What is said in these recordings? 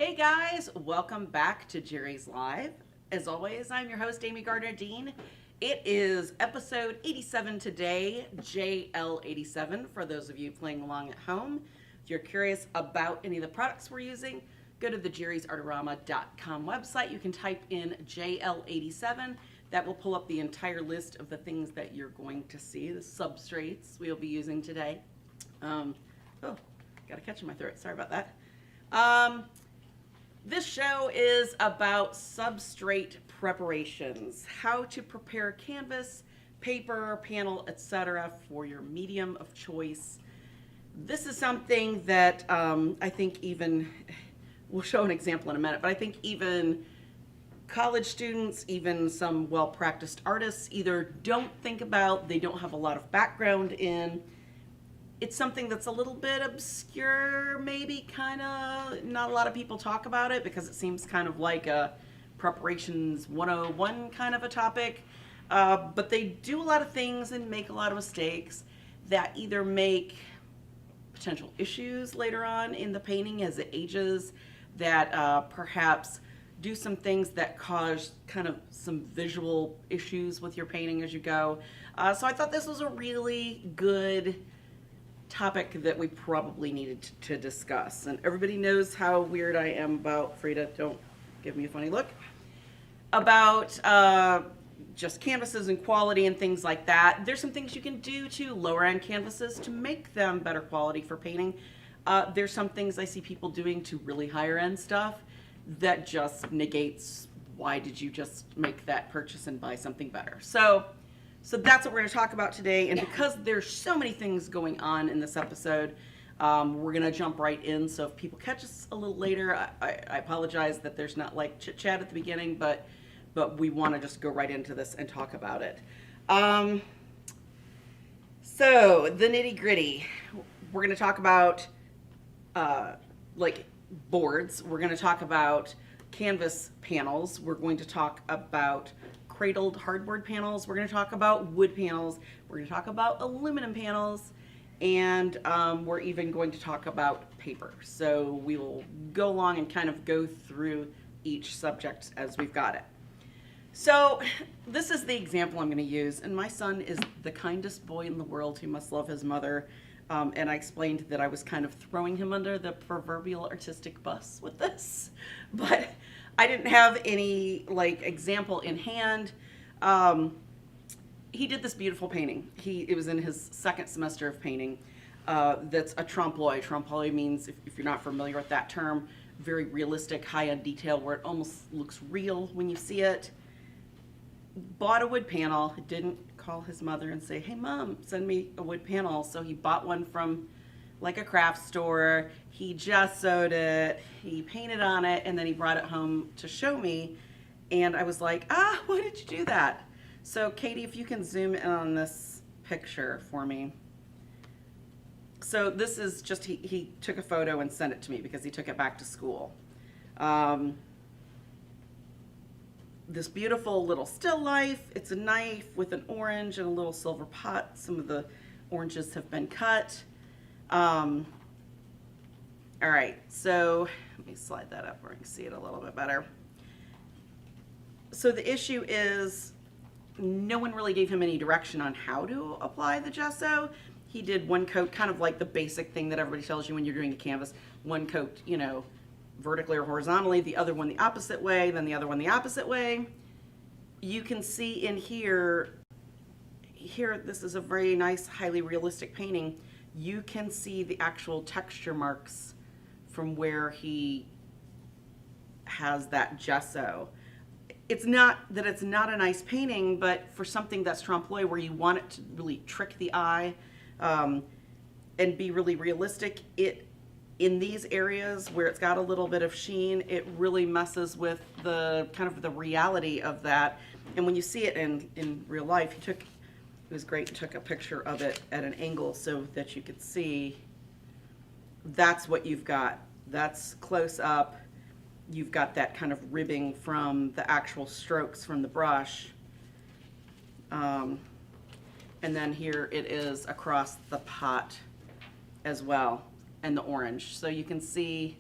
Hey guys, welcome back to Jerry's Live. As always, I'm your host, Amy Gardner-Dean. It is episode 87 today, JL87, for those of you playing along at home. If you're curious about any of the products we're using, go to the jerrysartarama.com website. You can type in JL87. That will pull up the entire list of the things that you're going to see, the substrates we'll be using today. Got a catch in my throat, sorry about that. This show is about substrate preparations, how to prepare canvas, paper, panel, etc. for your medium of choice. This is something that I think we'll show an example in a minute, but I think even college students, even some well-practiced artists either don't think about, they don't have a lot of background in. It's something that's a little bit obscure, maybe, kind of. Not a lot of people talk about it because it seems kind of like a preparations 101 kind of a topic. But they do a lot of things and make a lot of mistakes that either make potential issues later on in the painting as it ages, that perhaps do some things that cause kind of some visual issues with your painting as you go. So I thought this was a really good topic that we probably needed to discuss. And everybody knows how weird I am about, Frida, don't give me a funny look, about just canvases and quality and things like that. There's some things you can do to lower end canvases to make them better quality for painting. There's some things I see people doing to really higher end stuff that just negates why did you just make that purchase and buy something better. So that's what we're going to talk about today. And because there's so many things going on in this episode, we're going to jump right in. So if people catch us a little later, I apologize that there's not like chit chat at the beginning, but we want to just go right into this and talk about it. So the nitty gritty, we're going to talk about like boards. We're going to talk about canvas panels. We're going to talk about cradled hardboard panels. We're going to talk about wood panels. We're going to talk about aluminum panels, and we're even going to talk about paper. So we will go along and kind of go through each subject as we've got it. So this is the example I'm going to use, and my son is the kindest boy in the world. He must love his mother. And I explained that I was kind of throwing him under the proverbial artistic bus with this, but I didn't have any like example in hand. He did this beautiful painting. It was in his second semester of painting. That's a trompe-l'oeil. Trompe-l'oeil means, if you're not familiar with that term, very realistic, high-end detail where it almost looks real when you see it. Bought a wood panel, didn't call his mother and say, hey mom, send me a wood panel. So he bought one from like a craft store, he gessoed it, he painted on it, and then he brought it home to show me. And I was like, why did you do that? So Katie, if you can zoom in on this picture for me. So this is just, he took a photo and sent it to me because he took it back to school. This beautiful little still life. It's a knife with an orange and a little silver pot. Some of the oranges have been cut. All right, so let me slide that up where I can see it a little bit better. So the issue is no one really gave him any direction on how to apply the gesso. He did one coat, kind of like the basic thing that everybody tells you when you're doing a canvas. One coat, vertically or horizontally, the other one the opposite way, then the other one the opposite way. You can see in here, this is a very nice, highly realistic painting. You can see the actual texture marks from where he has that gesso. It's not that it's not a nice painting, but for something that's trompe-l'oeil where you want it to really trick the eye and be really realistic, in these areas where it's got a little bit of sheen, it really messes with the kind of the reality of that. And when you see it in real life, it was great, he took a picture of it at an angle so that you could see that's what you've got. That's close up. You've got that kind of ribbing from the actual strokes from the brush. And then here it is across the pot as well, and the orange. So you can see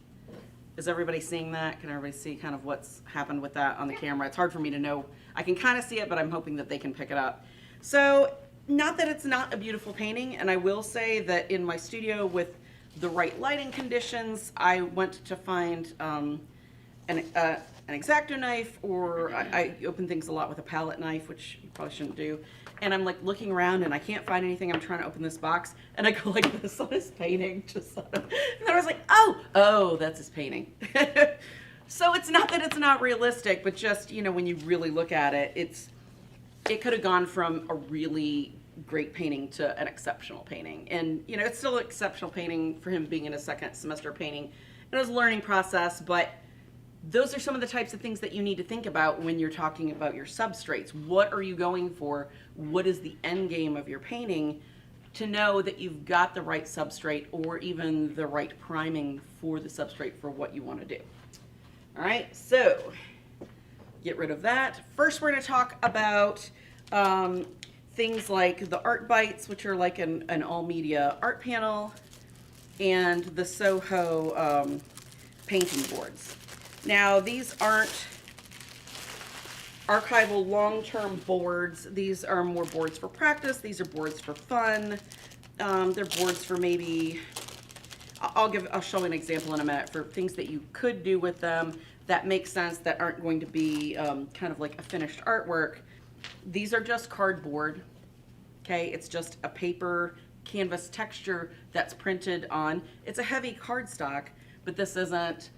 Is everybody seeing that? Can everybody see kind of what's happened with that on the camera? It's hard for me to know. I can kind of see it, but I'm hoping that they can pick it up. So, not that it's not a beautiful painting, and I will say that in my studio with the right lighting conditions, I went to find an X-Acto knife, or I open things a lot with a palette knife, which you probably shouldn't do. And I'm like looking around and I can't find anything. I'm trying to open this box and I go like this on his painting, just sort of, and then I was like, oh, that's his painting. So it's not that it's not realistic, but just, you know, when you really look at it, it could have gone from a really great painting to an exceptional painting. And, you know, it's still an exceptional painting for him being in his second semester painting. And it was a learning process, but those are some of the types of things that you need to think about when you're talking about your substrates. What are you going for? What is the end game of your painting to know that you've got the right substrate or even the right priming for the substrate for what you want to do. All right, so get rid of that. First, we're going to talk about things like the art bites, which are like an all media art panel, and the Soho painting boards. Now, these aren't archival long-term boards. These are more boards for practice. These are boards for fun. They're boards for maybe, I'll show an example in a minute for things that you could do with them that make sense, that aren't going to be kind of like a finished artwork. These are just cardboard, okay? It's just a paper canvas texture that's printed on. It's a heavy cardstock, but this isn't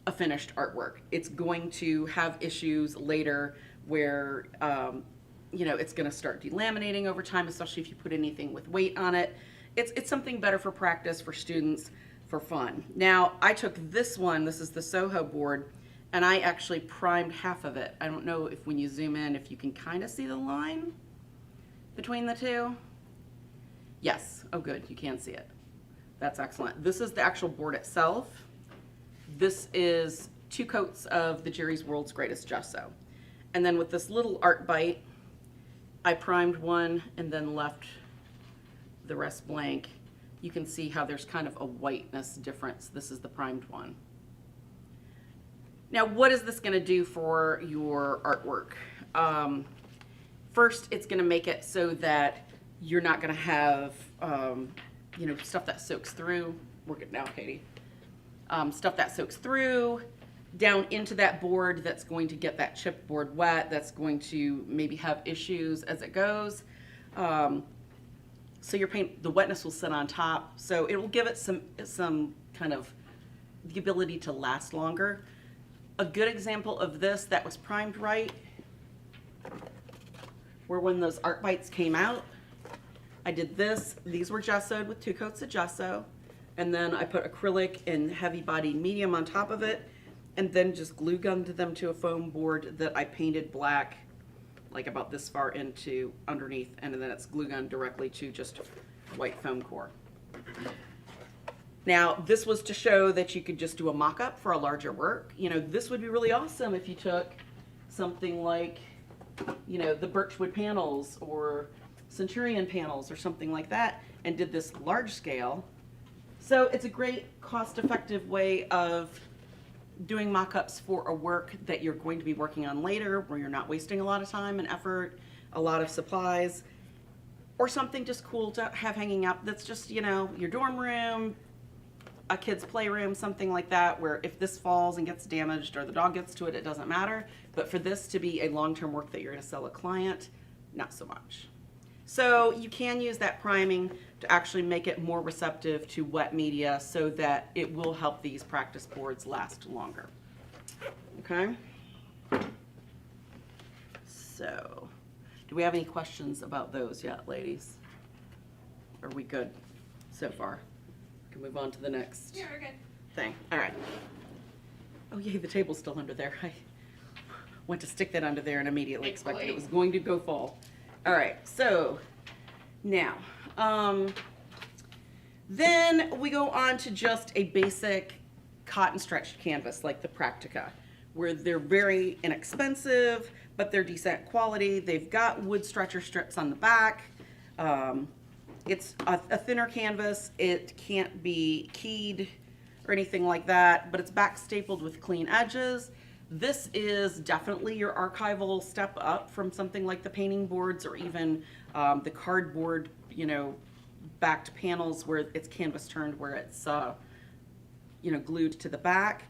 a finished artwork. It's going to have issues later where, you know, it's going to start delaminating over time, especially if you put anything with weight on it. It's something better for practice, for students, for fun. Now, I took this one, this is the Soho board, and I actually primed half of it. I don't know if when you zoom in, if you can kind of see the line between the two. Yes, oh good, you can see it. That's excellent. This is the actual board itself. This is 2 coats of the Jerry's World's Greatest Gesso. And then with this little art bite, I primed one and then left the rest blank. You can see how there's kind of a whiteness difference. This is the primed one. Now, what is this gonna do for your artwork? First, it's gonna make it so that you're not gonna have, you know, stuff that soaks through. Work it now, Katie. Stuff that soaks through down into that board that's going to get that chipboard wet, that's going to maybe have issues as it goes. So your paint, the wetness will sit on top, so it will give it some kind of the ability to last longer. A good example of this that was primed right were when those art bites came out. I did this. These were gessoed with 2 coats of gesso. And then I put acrylic and heavy bodied medium on top of it, and then just glue gunned them to a foam board that I painted black, like about this far into underneath, and then it's glue gunned directly to just white foam core. Now, this was to show that you could just do a mock-up for a larger work. You know, this would be really awesome if you took something like, you know, the Birchwood panels or Centurion panels or something like that, and did this large scale. So it's a great cost-effective way of doing mock-ups for a work that you're going to be working on later, where you're not wasting a lot of time and effort, a lot of supplies, or something just cool to have hanging up that's just, you know, your dorm room, a kid's playroom, something like that, where if this falls and gets damaged or the dog gets to it, it doesn't matter. But for this to be a long-term work that you're going to sell a client, not so much. So you can use that priming to actually make it more receptive to wet media so that it will help these practice boards last longer. Okay? So, do we have any questions about those yet, ladies? Are we good so far? Can move on to the next we're good. thing. All right. Oh, yay, the table's still under there. I went to stick that under there and immediately expected it was going to go fall. All right, so now, then we go on to just a basic cotton stretched canvas like the Practica, where they're very inexpensive, but they're decent quality. They've got wood stretcher strips on the back. It's a thinner canvas. It can't be keyed or anything like that, but it's back stapled with clean edges. This is definitely your archival step up from something like the painting boards or even the cardboard, you know, backed panels where it's canvas turned, where it's, you know, glued to the back.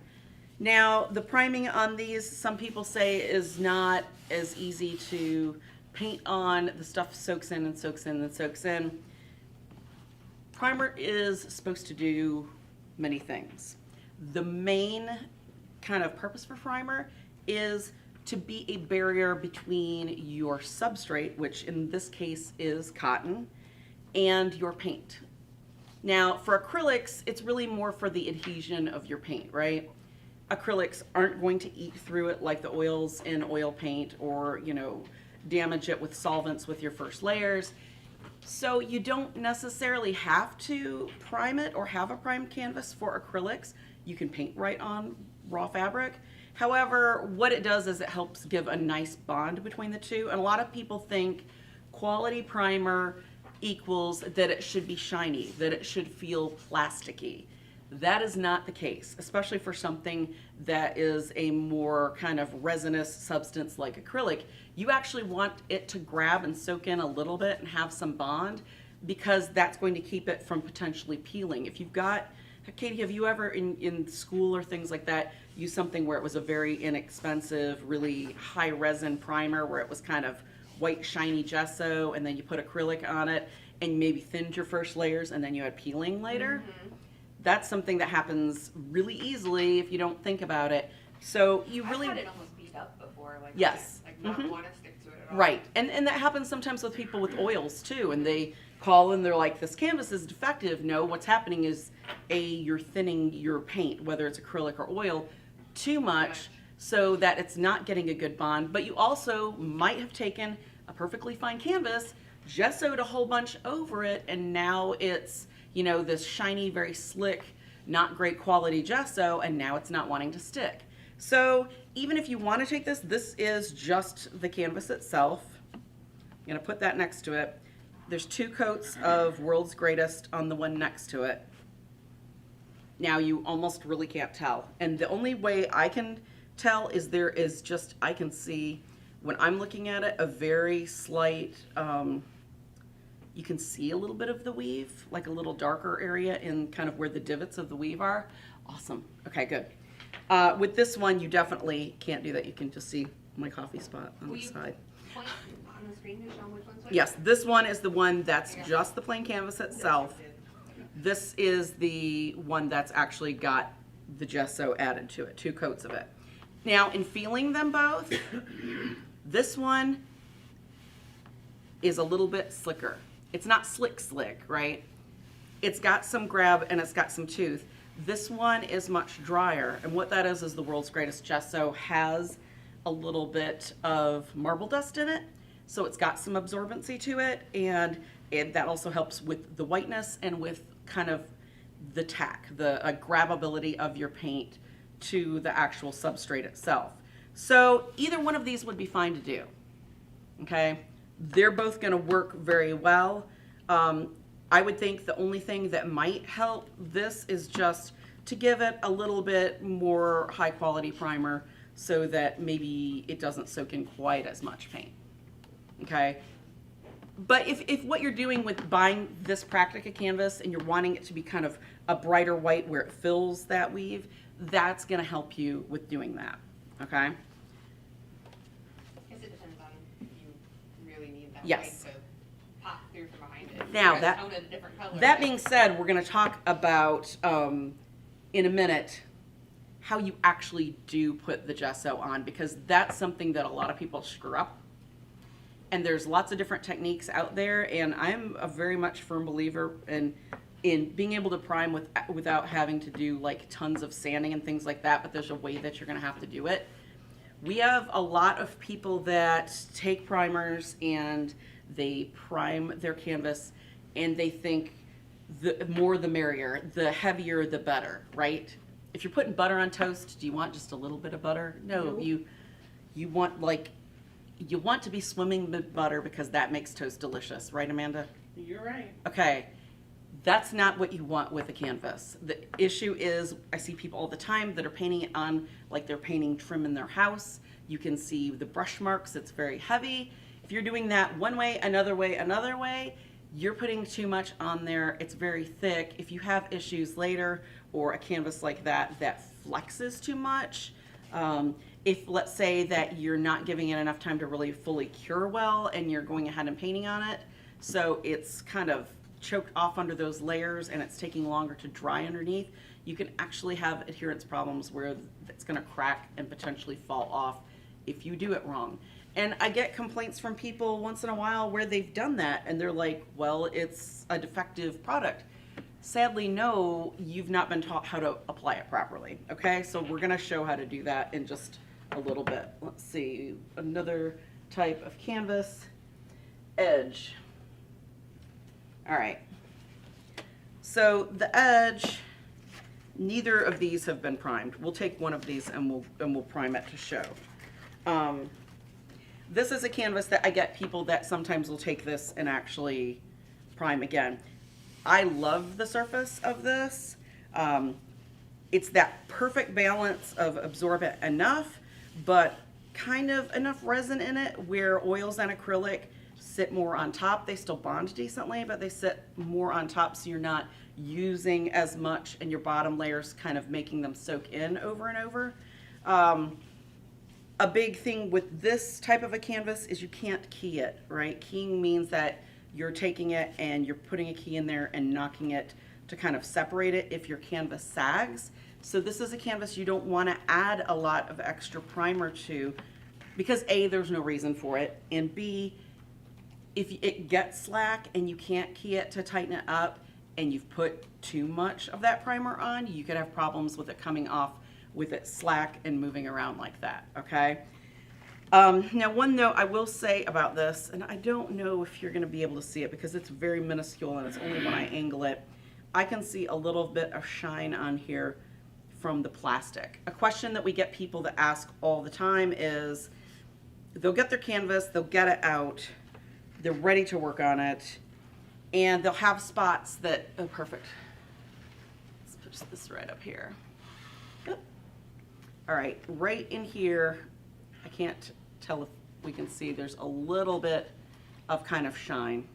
Now, the priming on these, some people say, is not as easy to paint on. The stuff soaks in and soaks in and soaks in. Primer is supposed to do many things. The main kind of purpose for primer is to be a barrier between your substrate, which in this case is cotton, and your paint. Now, for acrylics, it's really more for the adhesion of your paint, right? Acrylics aren't going to eat through it like the oils in oil paint, or, you know, damage it with solvents with your first layers. So you don't necessarily have to prime it or have a primed canvas for acrylics. You can paint right on raw fabric. However, what it does is it helps give a nice bond between the two. And a lot of people think quality primer equals that it should be shiny, that it should feel plasticky. That is not the case, especially for something that is a more kind of resinous substance like acrylic. You actually want it to grab and soak in a little bit and have some bond, because that's going to keep it from potentially peeling. If you've got, Katie, have you ever in school or things like that used something where it was a very inexpensive, really high resin primer where it was kind of white shiny gesso, and then you put acrylic on it and maybe thinned your first layers and then you had peeling later? Mm-hmm. That's something that happens really easily if you don't think about it. So you really... I've had it almost beat up before. Like, yes. Like not want to stick to it at all. Right. And that happens sometimes with people with oils too. And they call and they're like, this canvas is defective. No, what's happening is you're thinning your paint, whether it's acrylic or oil, too much so that it's not getting a good bond. But you also might have taken a perfectly fine canvas, gessoed a whole bunch over it, and now it's, you know, this shiny, very slick, not great quality gesso, and now it's not wanting to stick. So even if you want to take this, this is just the canvas itself. I'm going to put that next to it. There's 2 coats of World's Greatest on the one next to it. Now you almost really can't tell. And the only way I can tell is there is just, I can see when I'm looking at it, a very slight, you can see a little bit of the weave, like a little darker area in kind of where the divots of the weave are. Awesome. Okay, good. With this one, you definitely can't do that. You can just see my coffee spot on the side. Point on the screen to show which one's which? Yes, this one is the one that's just the plain canvas itself. This is the one that's actually got the gesso added to it, 2 coats of it. Now, in feeling them both, this one is a little bit slicker. It's not slick, right? It's got some grab and it's got some tooth. This one is much drier, and what that is the World's Greatest gesso has a little bit of marble dust in it, so it's got some absorbency to it, and that also helps with the whiteness and with kind of the tack, the grabbability of your paint to the actual substrate itself. So either one of these would be fine to do, okay? They're both going to work very well. I would think the only thing that might help this is just to give it a little bit more high quality primer so that maybe it doesn't soak in quite as much paint, okay? But if what you're doing with buying this Practica canvas and you're wanting it to be kind of a brighter white where it fills that weave, that's going to help you with doing that, okay? I guess it depends on if you really need that Yes. white to pop through from behind it. Now, You guys own a different color. that being said, we're going to talk about, in a minute, how you actually do put the gesso on, because that's something that a lot of people screw up. And there's lots of different techniques out there, and I'm a very much firm believer in being able to prime without having to do like tons of sanding and things like that, but there's a way that you're going to have to do it. We have a lot of people that take primers and they prime their canvas and they think the more the merrier, the heavier the better, right? If you're putting butter on toast, do you want just a little bit of butter? No, you want you want to be swimming with butter because that makes toast delicious, right, Amanda? You're right. Okay. That's not what you want with a canvas. The issue is, I see people all the time that are painting it on like they're painting trim in their house. You can see the brush marks, it's very heavy. If you're doing that one way, another way, you're putting too much on there. It's very thick. If you have issues later, or a canvas like that that flexes too much, if let's say that you're not giving it enough time to really fully cure well and you're going ahead and painting on it, so it's kind of choked off under those layers and it's taking longer to dry underneath, you can actually have adherence problems where it's going to crack and potentially fall off if you do it wrong. And I get complaints from people once in a while where they've done that and they're like, well, it's a defective product. Sadly, no, you've not been taught how to apply it properly. Okay, so we're going to show how to do that in just a little bit. Let's see, another type of canvas, edge. All right, so the edge, neither of these have been primed. We'll take one of these and we'll prime it to show. This is a canvas that I get people that sometimes will take this and actually prime again. I love the surface of this. It's that perfect balance of absorbent enough, but kind of enough resin in it where oils and acrylic sit more on top. They still bond decently, but they sit more on top, so you're not using as much and your bottom layers kind of making them soak in over and over. A big thing with this type of a canvas is you can't key it, right? Keying means that you're taking it and you're putting a key in there and knocking it to kind of separate it if your canvas sags. So this is a canvas you don't want to add a lot of extra primer to, because A, there's no reason for it, and B, if it gets slack and you can't key it to tighten it up and you've put too much of that primer on, you could have problems with it coming off with it slack and moving around like that, okay? Now, one note I will say about this, and I don't know if you're going to be able to see it because it's very minuscule and it's only when I angle it, I can see a little bit of shine on here from the plastic. A question that we get people that ask all the time is, they'll get their canvas, they'll get it out, they're ready to work on it, and they'll have spots that, oh, perfect. Let's put this right up here. Yep. All right, right in here, I can't tell if we can see, there's a little bit of kind of shine,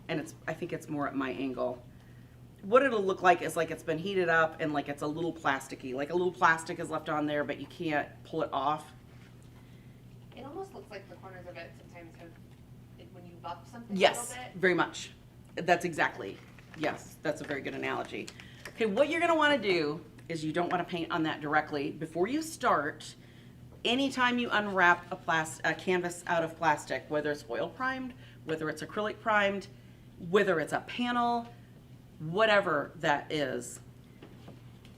and I think it's more at my angle. What it'll look like is like it's been heated up and like it's a little plasticky, like a little plastic is left on there, but you can't pull it off. It almost looks like the corners of it sometimes have, when you buff something a Yes, little bit. very much. That's exactly, yes, that's a very good analogy. Okay, what you're gonna wanna do is you don't wanna paint on that directly. Before you start, anytime you unwrap a canvas out of plastic, whether it's oil primed, whether it's acrylic primed, whether it's a panel, whatever that is,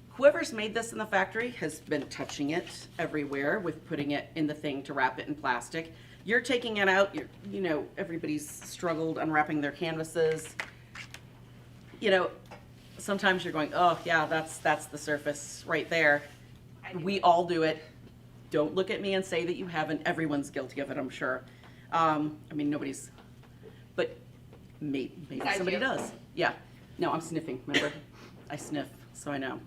whoever's made this in the factory has been touching it everywhere with putting it in the thing to wrap it in plastic. You're taking it out, you know, everybody's struggled unwrapping their canvases. You know, sometimes you're going, oh yeah, that's the surface right there. We all do it. Don't look at me and say that you haven't. Everyone's guilty of it, I'm sure. I mean, nobody's, but maybe somebody does. Yeah. No, I'm sniffing, remember? I sniff, so I know.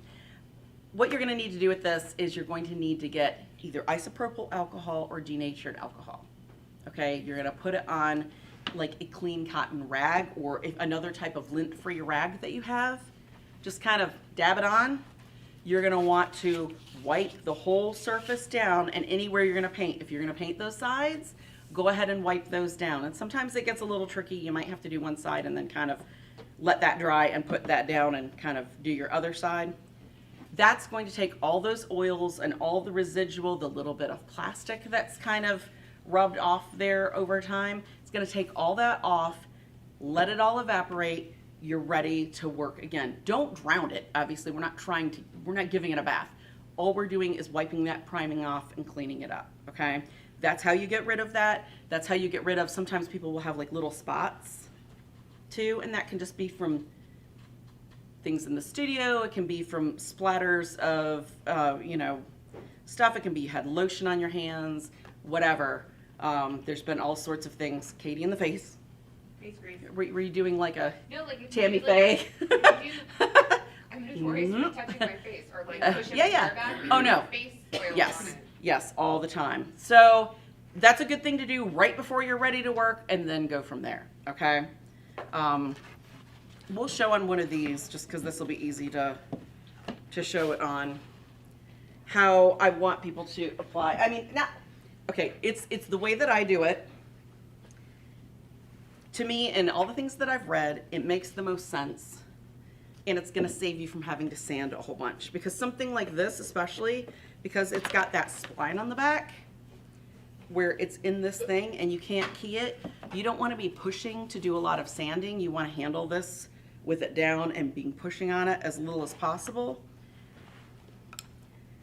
What you're gonna need to do with this is you're going to need to get either isopropyl alcohol or denatured alcohol. Okay, you're gonna put it on like a clean cotton rag or if another type of lint-free rag that you have. Just kind of dab it on. You're gonna want to wipe the whole surface down, and anywhere you're gonna paint, if you're gonna paint those sides, go ahead and wipe those down. And sometimes it gets a little tricky. You might have to do one side and then kind of let that dry and put that down and kind of do your other side. That's going to take all those oils and all the residual, the little bit of plastic that's kind of rubbed off there over time. It's going to take all that off, let it all evaporate. You're ready to work again. Don't drown it. Obviously, we're not giving it a bath. All we're doing is wiping that priming off and cleaning it up, okay? That's how you get rid of that. That's how you get rid of, sometimes people will have like little spots too, and that can just be from things in the studio. It can be from splatters of, you know, stuff. It can be you had lotion on your hands, whatever. There's been all sorts of things. Katie in the face. Face grease. Were you doing like a No, like if Tammy you do, like, Faye? I'm notorious for touching my face or like pushing Yeah, my yeah. hair back. Oh, no. Face oil on Yes, it. yes, all the time. So that's a good thing to do right before you're ready to work, and then go from there, okay? We'll show on one of these, just because this will be easy to show it on, how I want people to apply. I mean, not, okay, it's the way that I do it. To me, and all the things that I've read, it makes the most sense. And it's going to save you from having to sand a whole bunch. Because something like this, especially, because it's got that spline on the back, where it's in this thing and you can't key it, you don't want to be pushing to do a lot of sanding. You want to handle this with it down and being pushing on it as little as possible.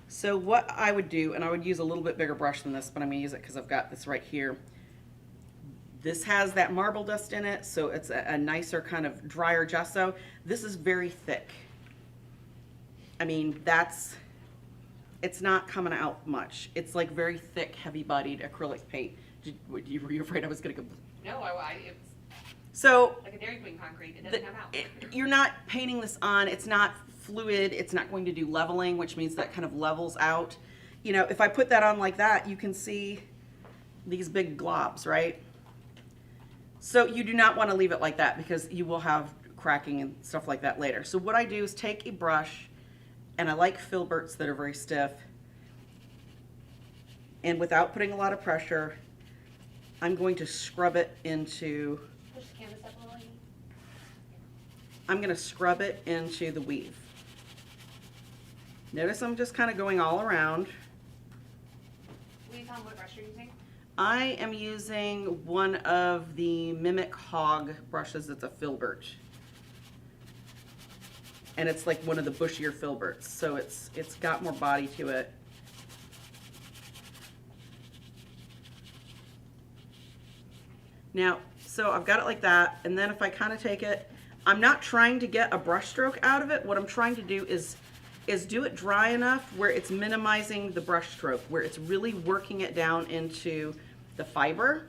So what I would do, and I would use a little bit bigger brush than this, but I'm going to use it because I've got this right here. This has that marble dust in it, so it's a nicer kind of drier gesso. This is very thick. I mean, it's not coming out much. It's like very thick, heavy-bodied acrylic paint. Were you afraid I was going to go? No, it's So like a Dairy Queen concrete. It doesn't come out. You're not painting this on. It's not fluid. It's not going to do leveling, which means that kind of levels out. You know, if I put that on like that, you can see these big globs, right? So you do not want to leave it like that because you will have cracking and stuff like that later. So what I do is take a brush, and I like filberts that are very stiff, and without putting a lot of pressure, I'm going to scrub it into, Push the canvas up a little. I'm going to scrub it into the weave. Notice I'm just kind of going all around. Will you tell them what brush you're using? I am using one of the Mimic Hog brushes. It's a filbert. And it's like one of the bushier filberts, so it's got more body to it. Now, so I've got it like that, and then if I kind of take it, I'm not trying to get a brush stroke out of it. What I'm trying to do is do it dry enough where it's minimizing the brush stroke, where it's really working it down into the fiber,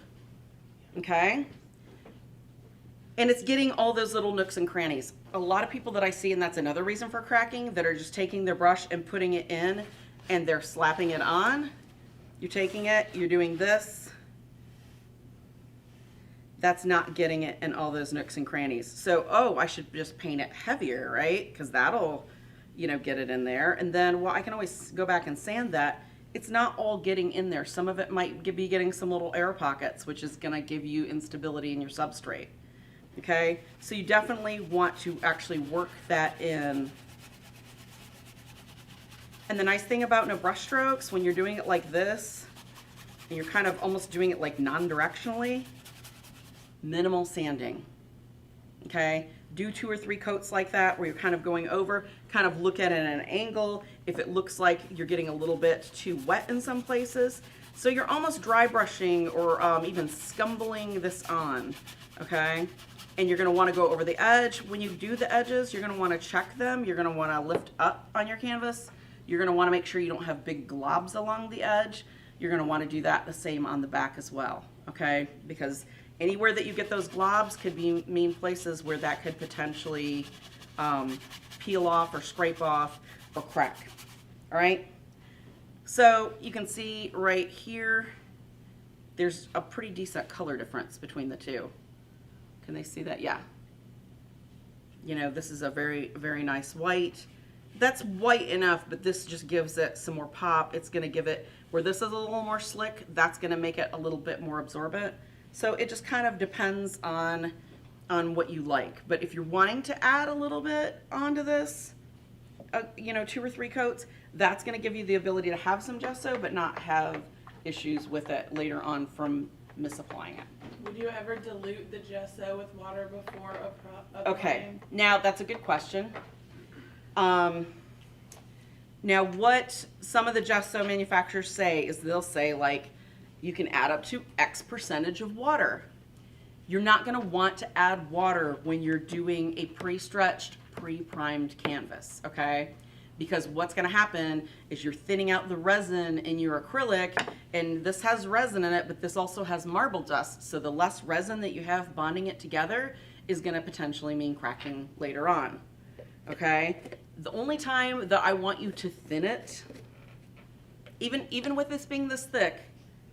okay? And it's getting all those little nooks and crannies. A lot of people that I see, and that's another reason for cracking, that are just taking their brush and putting it in and they're slapping it on. You're taking it, you're doing this. That's not getting it in all those nooks and crannies. So, oh, I should just paint it heavier, right? Because that'll, you know, get it in there. And then, well, I can always go back and sand that. It's not all getting in there. Some of it might be getting some little air pockets, which is gonna give you instability in your substrate. Okay, so you definitely want to actually work that in. And the nice thing about no brush strokes, when you're doing it like this, and you're kind of almost doing it like non-directionally, minimal sanding. Okay, do 2 or 3 coats like that where you're kind of going over, kind of look at it at an angle. If it looks like you're getting a little bit too wet in some places, so you're almost dry brushing or even scumbling this on, okay? And you're gonna wanna go over the edge. When you do the edges, you're gonna wanna check them. You're gonna wanna lift up on your canvas. You're gonna wanna make sure you don't have big globs along the edge. You're gonna wanna do that the same on the back as well, okay? Because anywhere that you get those globs could be mean places where that could potentially peel off or scrape off or crack, all right? So you can see right here, there's a pretty decent color difference between the two. Can they see that? Yeah. You know, this is a very, very nice white. That's white enough, but this just gives it some more pop. It's gonna give it, where this is a little more slick, that's gonna make it a little bit more absorbent. So it just kind of depends on what you like. But if you're wanting to add a little bit onto this, you know, 2 or 3 coats, that's gonna give you the ability to have some gesso, but not have issues with it later on from misapplying it. Would you ever dilute the gesso with water before applying? Okay, now that's a good question. Now what some of the gesso manufacturers say is they'll say like, you can add up to X percentage of water. You're not gonna want to add water when you're doing a pre-stretched, pre-primed canvas, okay? because what's going to happen is you're thinning out the resin in your acrylic, and this has resin in it, but this also has marble dust. So the less resin that you have bonding it together is going to potentially mean cracking later on. Okay? The only time that I want you to thin it, even with this being this thick,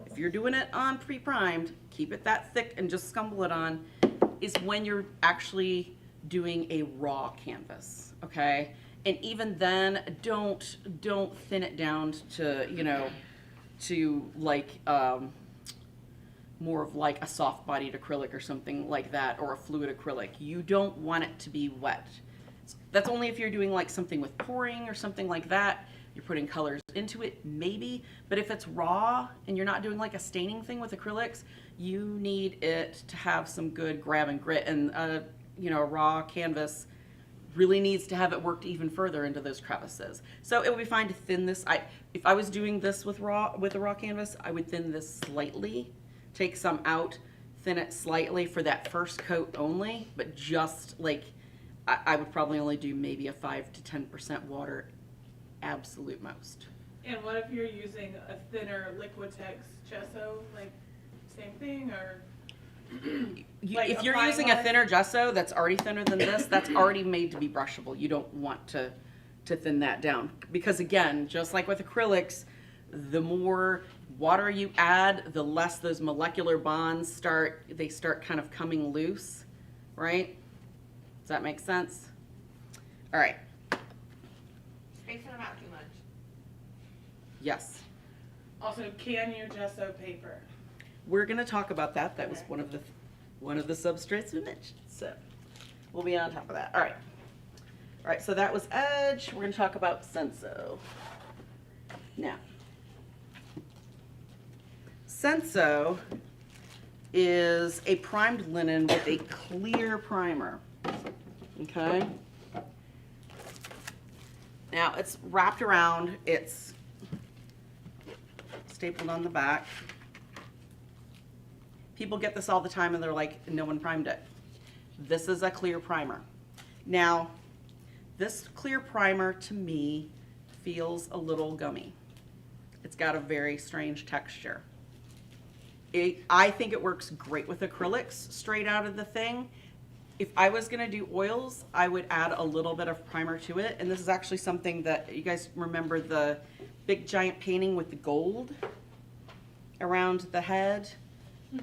if you're doing it on pre-primed, keep it that thick and just scumble it on, is when you're actually doing a raw canvas, okay? And even then, don't thin it down to, you know, to like more of like a soft-bodied acrylic or something like that, or a fluid acrylic. You don't want it to be wet. That's only if you're doing like something with pouring or something like that. You're putting colors into it, maybe. But if it's raw and you're not doing like a staining thing with acrylics, you need it to have some good grab and grit. And you know, a raw canvas really needs to have it worked even further into those crevices. So it would be fine to thin this. If I was doing this with a raw canvas, I would thin this slightly, take some out, thin it slightly for that first coat only, but just like, I would probably only do maybe a 5 to 10% water, absolute most. And what if you're using a thinner Liquitex gesso, like same thing, or? Like if you're applying using a less? thinner gesso that's already thinner than this, that's already made to be brushable. You don't want to thin that down. Because again, just like with acrylics, the more water you add, the less those molecular bonds start kind of coming loose, right? Does that make sense? All right. Spacing them out too much. Yes. Also, can you gesso paper? We're going to talk about that. That was one of the substrates we mentioned. So we'll be on top of that. All right. All right, so that was edge. We're going to talk about senso. Now, senso is a primed linen with a clear primer. Okay? Now, it's wrapped around. It's stapled on the back. People get this all the time and they're like, no one primed it. This is a clear primer. Now, this clear primer to me feels a little gummy. It's got a very strange texture. I think it works great with acrylics straight out of the thing. If I was gonna do oils, I would add a little bit of primer to it. And this is actually something that, you guys remember the big giant painting with the gold around the head?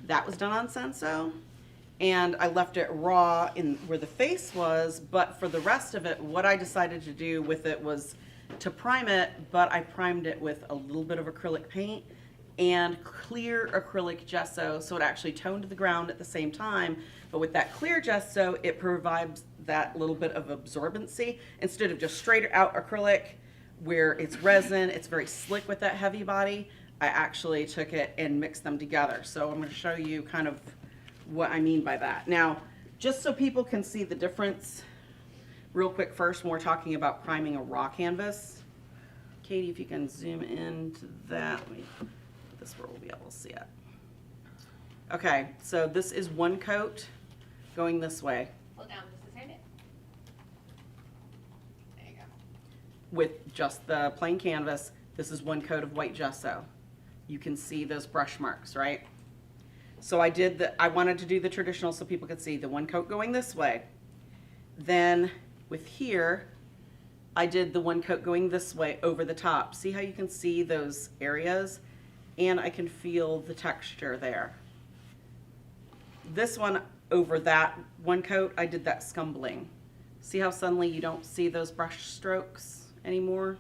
That was done on senso, and I left it raw in where the face was, but for the rest of it, what I decided to do with it was to prime it, but I primed it with a little bit of acrylic paint and clear acrylic gesso, so it actually toned the ground at the same time. But with that clear gesso, it provides that little bit of absorbency instead of just straight out acrylic where it's resin. It's very slick with that heavy body. I actually took it and mixed them together. So I'm going to show you kind of what I mean by that. Now, just so people can see the difference real quick first when we're talking about priming a raw canvas. Katie, if you can zoom into that. Let me put this where we'll be able to see it. Okay, so this is one coat going this way. Hold down just a second. There you go. With just the plain canvas. This is one coat of white gesso. You can see those brush marks, right? So I wanted to do the traditional so people could see the one coat going this way. Then with here, I did the one coat going this way over the top. See how you can see those areas? And I can feel the texture there. This one over that one coat, I did that scumbling. See how suddenly you don't see those brush strokes anymore?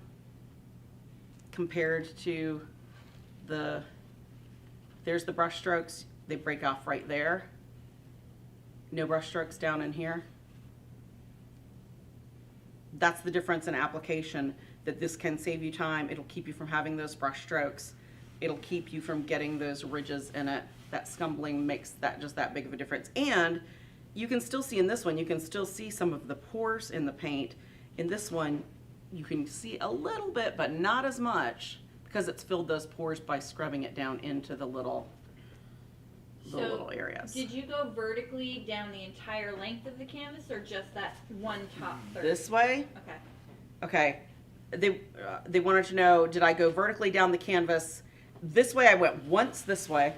Compared to there's the brush strokes, they break off right there. No brush strokes down in here. That's the difference in application, that this can save you time. It'll keep you from having those brush strokes. It'll keep you from getting those ridges in it. That scumbling makes that just that big of a difference. And you can still see in this one, you can still see some of the pores in the paint. In this one, you can see a little bit, but not as much, because it's filled those pores by scrubbing it down into the little areas. Did you go vertically down the entire length of the canvas, or just that one top third? This way? Okay. Okay. they wanted to know, did I go vertically down the canvas? This way I went once this way.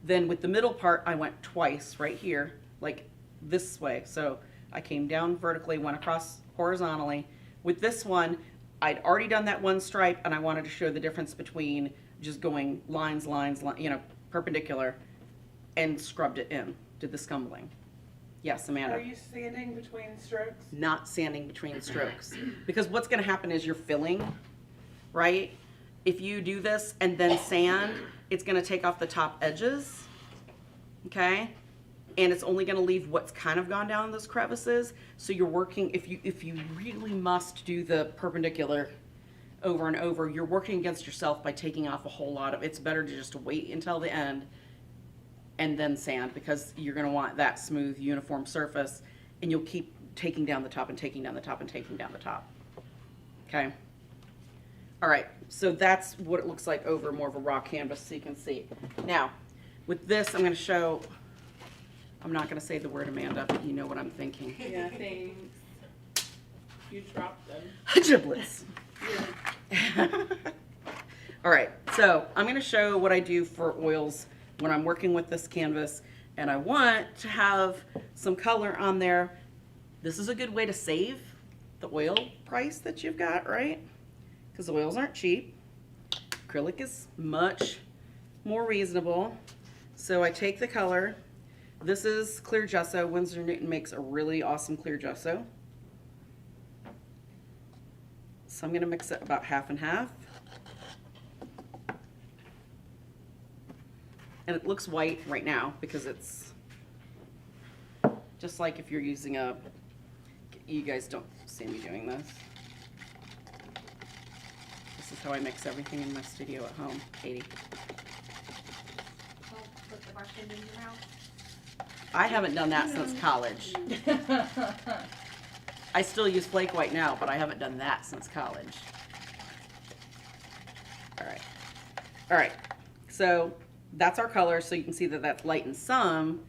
Then with the middle part, I went twice right here, like this way. So I came down vertically, went across horizontally. With this one, I'd already done that one stripe, and I wanted to show the difference between just going lines, you know, perpendicular, and scrubbed it in, did the scumbling. Yes, Amanda? Are you sanding between strokes? Not sanding between strokes. Because what's gonna happen is you're filling, right? If you do this and then sand, it's gonna take off the top edges, okay? And it's only gonna leave what's kind of gone down those crevices. So you're working, if you really must do the perpendicular over and over, you're working against yourself by taking off a whole lot of, it's better to just wait until the end and then sand, because you're gonna want that smooth, uniform surface, and you'll keep taking down the top and taking down the top and taking down the top, okay? All right, so that's what it looks like over more of a raw canvas, so you can see. Now, with this, I'm gonna show, I'm not gonna say the word Amanda, but you know what I'm thinking. Yeah, thanks. You dropped them. Giblets. Yeah. All right, so I'm gonna show what I do for oils when I'm working with this canvas, and I want to have some color on there. This is a good way to save the oil price that you've got, right? Because oils aren't cheap. Acrylic is much more reasonable. So I take the color. This is clear gesso. Winsor Newton makes a really awesome clear gesso. So I'm gonna mix it about half and half. And it looks white right now because it's just like if you're using a, you guys don't see me doing this. This is how I mix everything in my studio at home, Katie. Don't put the brush end in your mouth. I haven't done that since college. I still use flake white now, but I haven't done that since college. All right. All right. So that's our color. So you can see that that's light in some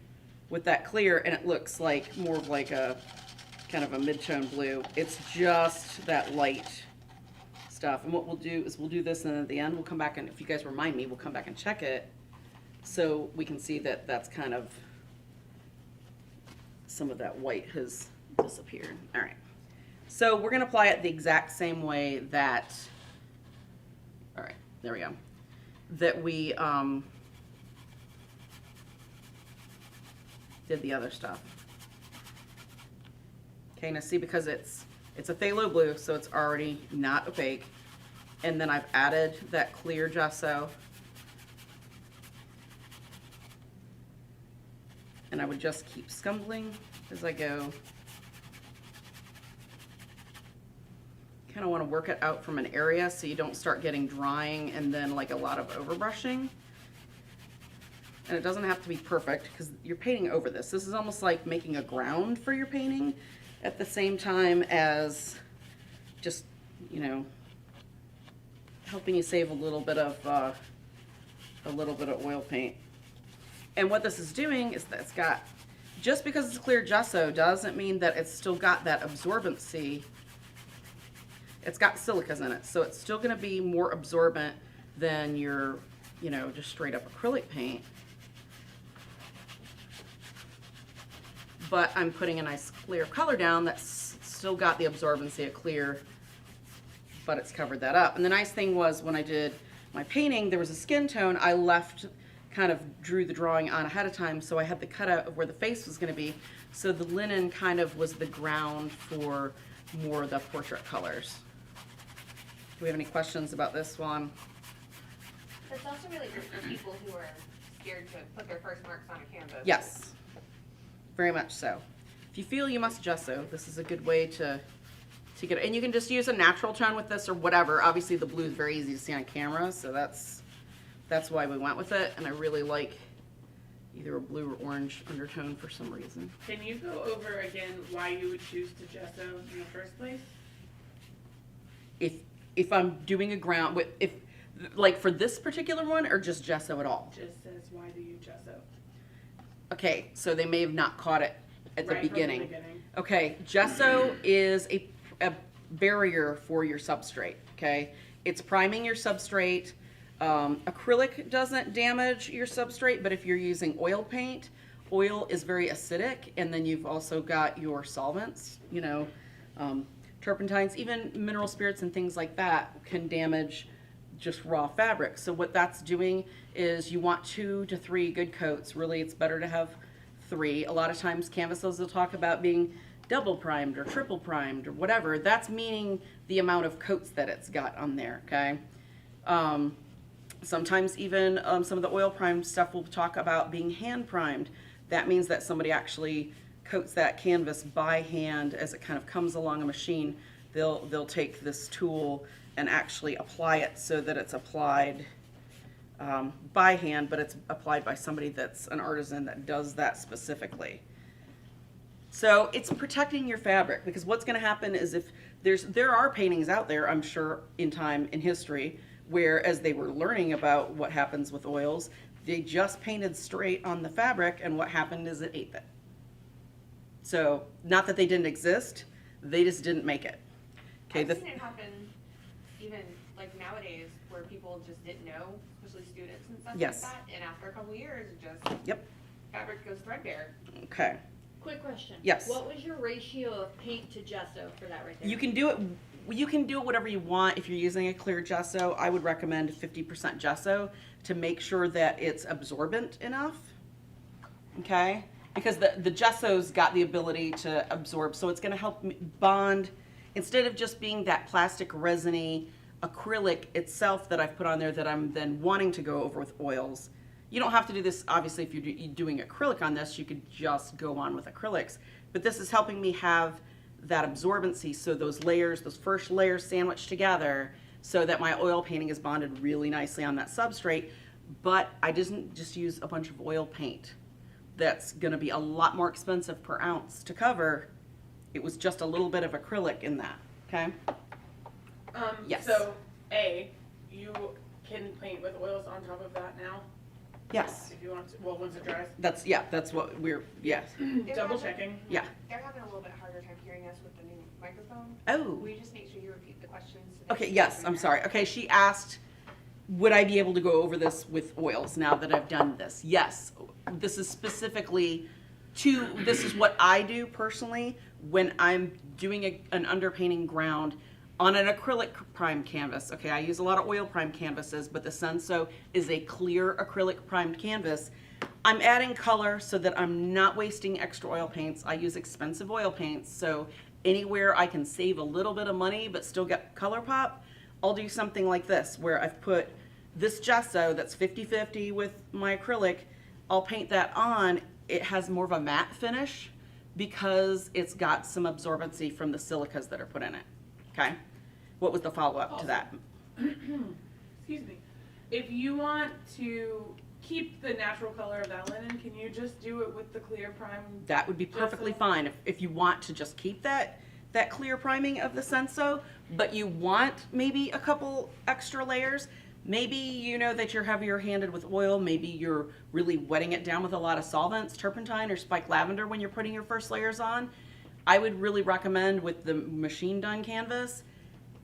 with that clear, and it looks like more of like a kind of a mid-tone blue. It's just that light stuff. And what we'll do is we'll do this, and then at the end we'll come back, and if you guys remind me, we'll come back and check it so we can see that that's kind of, some of that white has disappeared. All right. So we're going to apply it the exact same way that, all right, there we go, that we did the other stuff. Okay, now see, because it's a phthalo blue, so it's already not opaque. And then I've added that clear gesso. And I would just keep scumbling as I go. Kind of want to work it out from an area so you don't start getting drying and then like a lot of overbrushing. And it doesn't have to be perfect because you're painting over this. This is almost like making a ground for your painting at the same time as just, you know, helping you save a little bit of oil paint. And what this is doing is that it's got, just because it's clear gesso doesn't mean that it's still got that absorbency. It's got silicas in it, so it's still gonna be more absorbent than your, you know, just straight up acrylic paint. But I'm putting a nice clear color down that's still got the absorbency of clear, but it's covered that up. And the nice thing was when I did my painting, there was a skin tone. I kind of drew the drawing on ahead of time, so I had the cutout of where the face was going to be. So the linen kind of was the ground for more of the portrait colors. Do we have any questions about this one? It's also really good for people who are scared to put their first marks on a canvas. Yes, very much so. If you feel you must gesso, this is a good way to get it. And you can just use a natural tone with this or whatever. Obviously the blue is very easy to see on camera, so that's why we went with it. And I really like either a blue or orange undertone for some reason. Can you go over again why you would choose to gesso in the first place? If I'm doing a ground, if like for this particular one, or just gesso at all? Just says, why do you gesso? Okay, so they may have not caught it at the Right from the beginning. beginning. Okay, gesso is a barrier for your substrate, okay? It's priming your substrate. Acrylic doesn't damage your substrate, but if you're using oil paint, oil is very acidic, and then you've also got your solvents, you know, turpentines, even mineral spirits and things like that can damage just raw fabric. So what that's doing is you want 2 to 3 good coats. Really, it's better to have 3. A lot of times canvases will talk about being double primed or triple primed or whatever. That's meaning the amount of coats that it's got on there, okay? Sometimes even some of the oil primed stuff will talk about being hand primed. That means that somebody actually coats that canvas by hand as it kind of comes along a machine. They'll take this tool and actually apply it so that it's applied by hand, but it's applied by somebody that's an artisan that does that specifically. So it's protecting your fabric, because what's going to happen is if there are paintings out there, I'm sure in time in history, where as they were learning about what happens with oils, they just painted straight on the fabric, and what happened is it ate it. So not that they didn't exist, they just didn't make it. Okay. I've seen it happen even like nowadays where people just didn't know, especially students and stuff Yes. like that. And after a couple years, it just Yep. fabric goes threadbare. Okay. Quick question. Yes. What was your ratio of paint to gesso for that right there? You can do it. You can do whatever you want. If you're using a clear gesso, I would recommend 50% gesso to make sure that it's absorbent enough. Okay, because the gesso's got the ability to absorb, so it's going to help bond instead of just being that plastic resiny acrylic itself that I've put on there that I'm then wanting to go over with oils. You don't have to do this, obviously. If you're doing acrylic on this, you could just go on with acrylics, but this is helping me have that absorbency, so those layers, those first layers sandwiched together, so that my oil painting is bonded really nicely on that substrate. But I didn't just use a bunch of oil paint. That's going to be a lot more expensive per ounce to cover. It was just a little bit of acrylic in that, okay? Yes. So, you can paint with oils on top of that now? Yes. If you want to, well, once it dries. That's what we're, yes. Double checking. Yeah. They're having a little bit harder time hearing us with the new microphone. Oh. Will you just make sure you repeat the questions? so they Okay, can yes, hear I'm you? sorry. Okay, she asked, would I be able to go over this with oils now that I've done this? Yes. This is specifically this is what I do personally when I'm doing an underpainting ground on an acrylic primed canvas. Okay, I use a lot of oil primed canvases, but the Senso is a clear acrylic primed canvas. I'm adding color so that I'm not wasting extra oil paints. I use expensive oil paints, so anywhere I can save a little bit of money but still get color pop, I'll do something like this, where I've put this gesso that's 50-50 with my acrylic. I'll paint that on. It has more of a matte finish because it's got some absorbency from the silicas that are put in it. Okay? What was the follow-up to that? Excuse me. If you want to keep the natural color of that linen, can you just do it with the clear prime? That would be perfectly gesso? fine if you want to just keep that clear priming of the Senso, but you want maybe a couple extra layers. Maybe you know that you're heavier handed with oil. Maybe you're really wetting it down with a lot of solvents, turpentine or spiked lavender when you're putting your first layers on. I would really recommend with the machine done canvas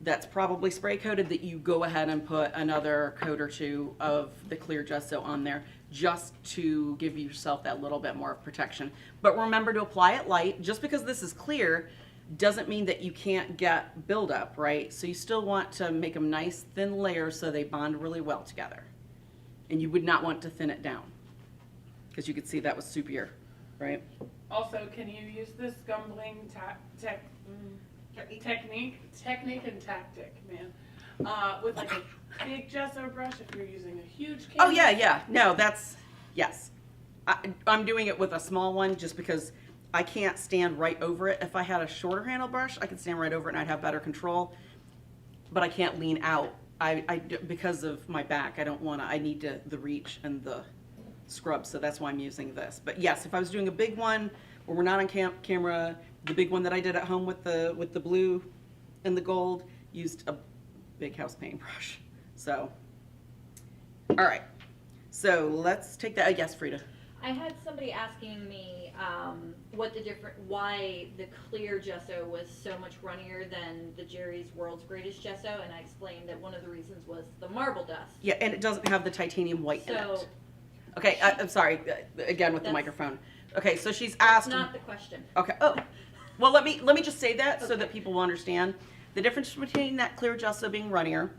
that's probably spray coated that you go ahead and put another coat or two of the clear gesso on there just to give yourself that little bit more of protection. But remember to apply it light. Just because this is clear doesn't mean that you can't get buildup, right? So you still want to make them nice thin layers so they bond really well together. And you would not want to thin it down because you could see that was soupier, right? Also, can you use this gumbling technique and tactic, man, with like a big gesso brush if you're using a huge canvas? Oh yeah. No, yes. I'm doing it with a small one just because I can't stand right over it. If I had a shorter handle brush, I could stand right over it and I'd have better control. But I can't lean out. Because of my back, I need the reach and the scrub, so that's why I'm using this. But yes, if I was doing a big one where we're not on camera, the big one that I did at home with the blue and the gold, used a big house paintbrush. So, all right. So let's take that. Yes, Frida. I had somebody asking me why the clear gesso was so much runnier than the Jerry's World's Greatest Gesso, and I explained that one of the reasons was the marble dust. Yeah, and it doesn't have the titanium white in So it. Okay, I'm sorry, again with the That's- microphone. Okay, so she's that's asked. not the question. Okay. Oh, well, let me just say that so Okay. that people will understand the difference between that clear gesso being runnier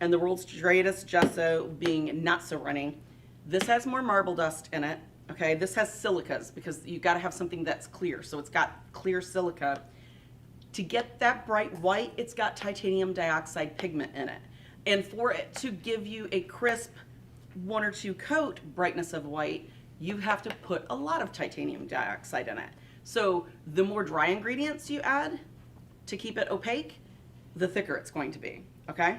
and the world's greatest gesso being not so runny. This has more marble dust in it. Okay, this has silicas because you got to have something that's clear. So it's got clear silica. To get that bright white, it's got titanium dioxide pigment in it. And for it to give you a crisp 1 or 2 coat brightness of white, you have to put a lot of titanium dioxide in it. So the more dry ingredients you add to keep it opaque, the thicker it's going to be, okay?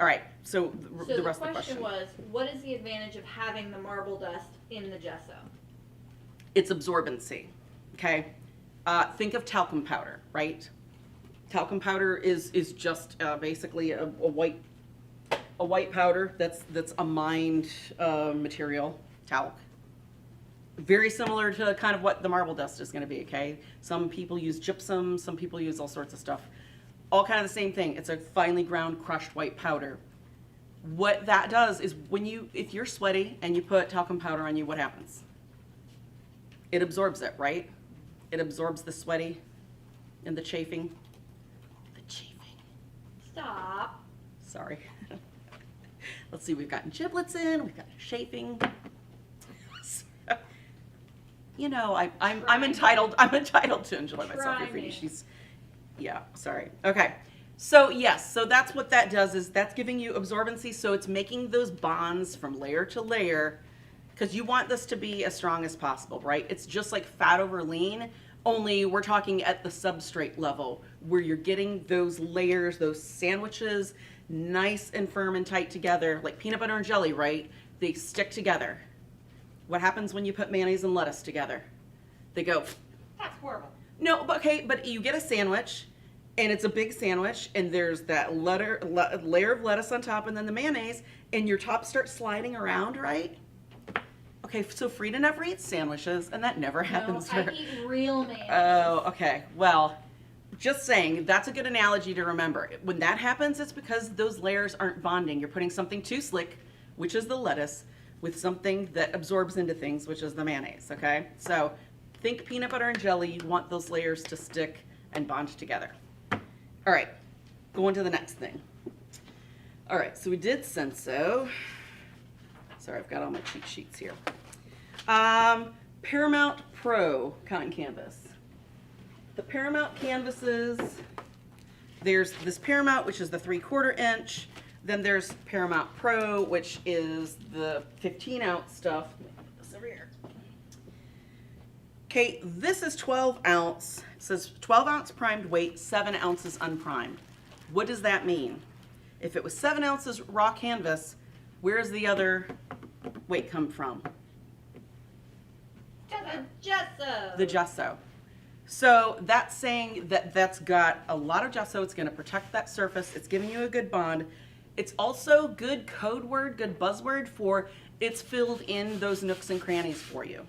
All right, so So the rest of the question question. was, what is the advantage of having the marble dust in the gesso? It's absorbency, okay? Think of talcum powder, right? Talcum powder is just basically a white powder that's a mined material, talc. Very similar to kind of what the marble dust is going to be, okay? Some people use gypsum, some people use all sorts of stuff. All kind of the same thing. It's a finely ground crushed white powder. What that does is if you're sweaty and you put talcum powder on you, what happens? It absorbs it, right? It absorbs the sweaty and the chafing. The chafing. Stop. Sorry. Let's see, we've gotten giblets in, we've got chafing. You know, I'm entitled to enjoy myself here, Phoebe. Try Yeah, sorry. Okay. So yes, so that's what that does is that's giving you absorbency. So it's making those bonds from layer to layer because you want this to be as strong as possible, right? It's just like fat over lean, only we're talking at the substrate level where you're getting those layers, those sandwiches, nice and firm and tight together, like peanut butter and jelly, right? They stick together. What happens when you put mayonnaise and lettuce together? They go. That's horrible. No, but okay, but you get a sandwich, and it's a big sandwich, and there's that layer of lettuce on top, and then the mayonnaise, and your top starts sliding around, right? Okay, so Frida never eats sandwiches, and that never happens to No, her. I eat real mayonnaise. Oh, okay. Well, just saying, that's a good analogy to remember. When that happens, it's because those layers aren't bonding. You're putting something too slick, which is the lettuce, with something that absorbs into things, which is the mayonnaise, okay? So think peanut butter and jelly. You want those layers to stick and bond together. All right, going to the next thing. All right, so we did Senso. Sorry, I've got all my cheat sheets here. Paramount Pro cotton canvas. The Paramount canvases, there's this Paramount, which is the 3/4 inch. Then there's Paramount Pro, which is the 15-ounce stuff. Let me put this over here. Okay, this is 12 ounce. It says 12 ounce primed weight, 7 ounces unprimed. What does that mean? If it was 7 ounces raw canvas, where does the other weight come from? The gesso. The gesso. So that's saying that that's got a lot of gesso. It's going to protect that surface. It's giving you a good bond. It's also good code word, good buzzword for it's filled in those nooks and crannies for you.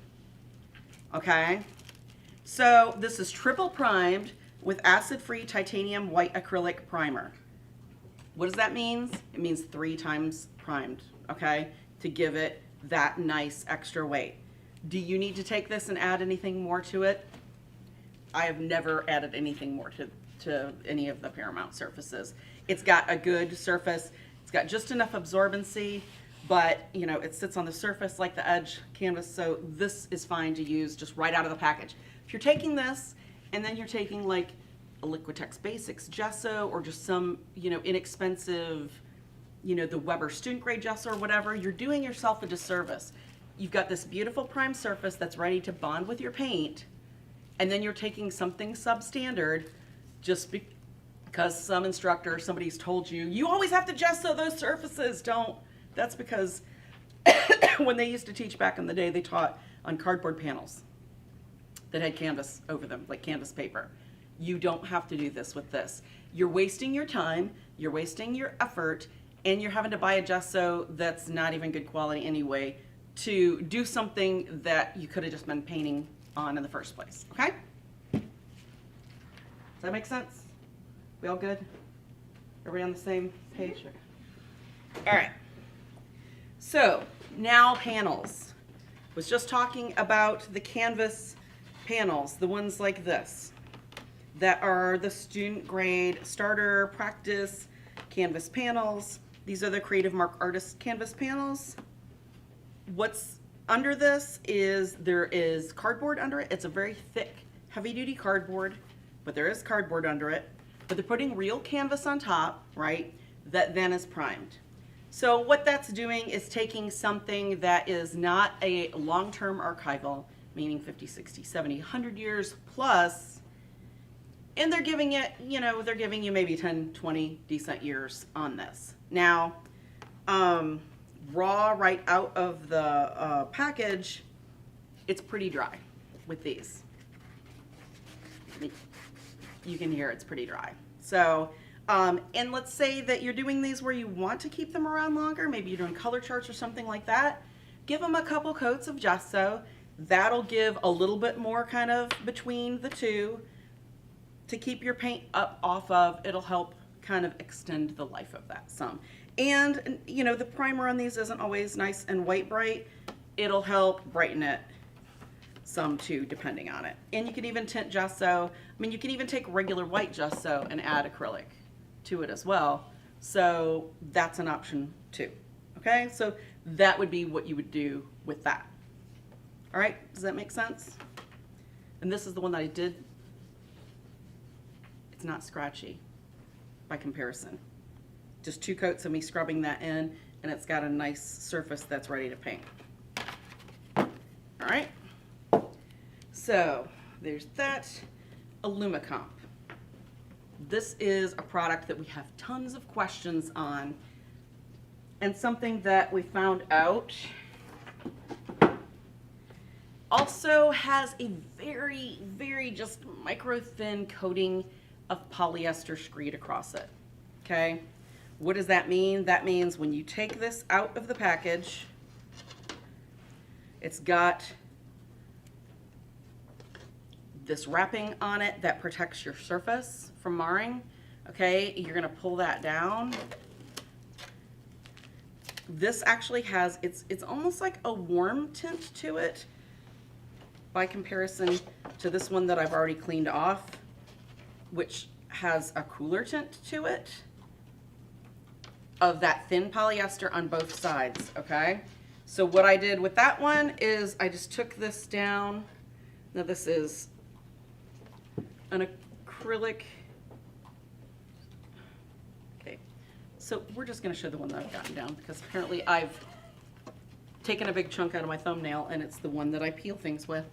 Okay? So this is triple primed with acid-free titanium white acrylic primer. What does that mean? It means 3 times primed, okay? To give it that nice extra weight. Do you need to take this and add anything more to it? I have never added anything more to any of the Paramount surfaces. It's got a good surface. It's got just enough absorbency, but you know, it sits on the surface like the edge canvas, so this is fine to use just right out of the package. If you're taking this and then you're taking like a Liquitex Basics gesso or just some, you know, inexpensive, you know, the Weber student grade gesso or whatever, you're doing yourself a disservice. You've got this beautiful prime surface that's ready to bond with your paint, and then you're taking something substandard just because some instructor, somebody's told you, you always have to gesso those surfaces. Don't. That's because when they used to teach back in the day, they taught on cardboard panels that had canvas over them, like canvas paper. You don't have to do this with this. You're wasting your time, you're wasting your effort, and you're having to buy a gesso that's not even good quality anyway. to do something that you could have just been painting on in the first place, okay? Does that make sense? We all good? Everybody on the same page? All right. So now panels. Was just talking about the canvas panels, the ones like this, that are the student grade starter practice canvas panels. These are the Creative Mark Artist canvas panels. What's under this is there is cardboard under it. It's a very thick, heavy duty cardboard, but there is cardboard under it. But they're putting real canvas on top, right, that then is primed. So what that's doing is taking something that is not a long-term archival, meaning 50, 60, 70, 100 years plus, and they're giving it, you know, they're giving you maybe 10, 20 decent years on this. Now, raw right out of the package, it's pretty dry with these. You can hear it's pretty dry. So, and let's say that you're doing these where you want to keep them around longer, maybe you're doing color charts or something like that, give them a couple coats of gesso. That'll give a little bit more kind of between the two to keep your paint up off of. It'll help kind of extend the life of that some. And, you know, the primer on these isn't always nice and white bright. It'll help brighten it some too, depending on it. And you can even tint gesso. I mean, you can even take regular white gesso and add acrylic to it as well. So that's an option too. Okay, so that would be what you would do with that. All right, does that make sense? And this is the one that I did. It's not scratchy by comparison. Just 2 coats of me scrubbing that in, and it's got a nice surface that's ready to paint. All right, so there's that. Illumicomp. This is a product that we have tons of questions on, and something that we found out also has a very, very just micro thin coating of polyester screed across it. Okay, what does that mean? That means when you take this out of the package, it's got this wrapping on it that protects your surface from marring. Okay, you're gonna pull that down. This actually has, it's almost like a warm tint to it by comparison to this one that I've already cleaned off, which has a cooler tint to it of that thin polyester on both sides, okay? So what I did with that one is I just took this down. Now this is an acrylic. Okay, so we're just gonna show the one that I've gotten down because apparently I've taken a big chunk out of my thumbnail and it's the one that I peel things with.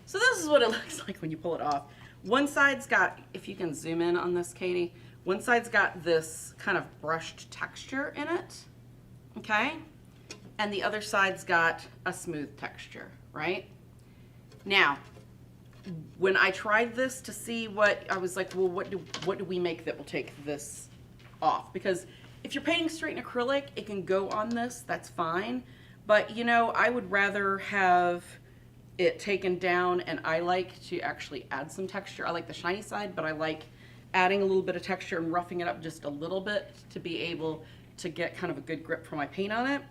So this is what it looks like when you pull it off. One side's got, if you can zoom in on this, Katie, one side's got this kind of brushed texture in it, okay? And the other side's got a smooth texture, right? Now, when I tried this to see what, I was like, well, what do we make that will take this off? Because if you're painting straight in acrylic, it can go on this, that's fine. But, you know, I would rather have it taken down, and I like to actually add some texture. I like the shiny side, but I like adding a little bit of texture and roughing it up just a little bit to be able to get kind of a good grip for my paint on it.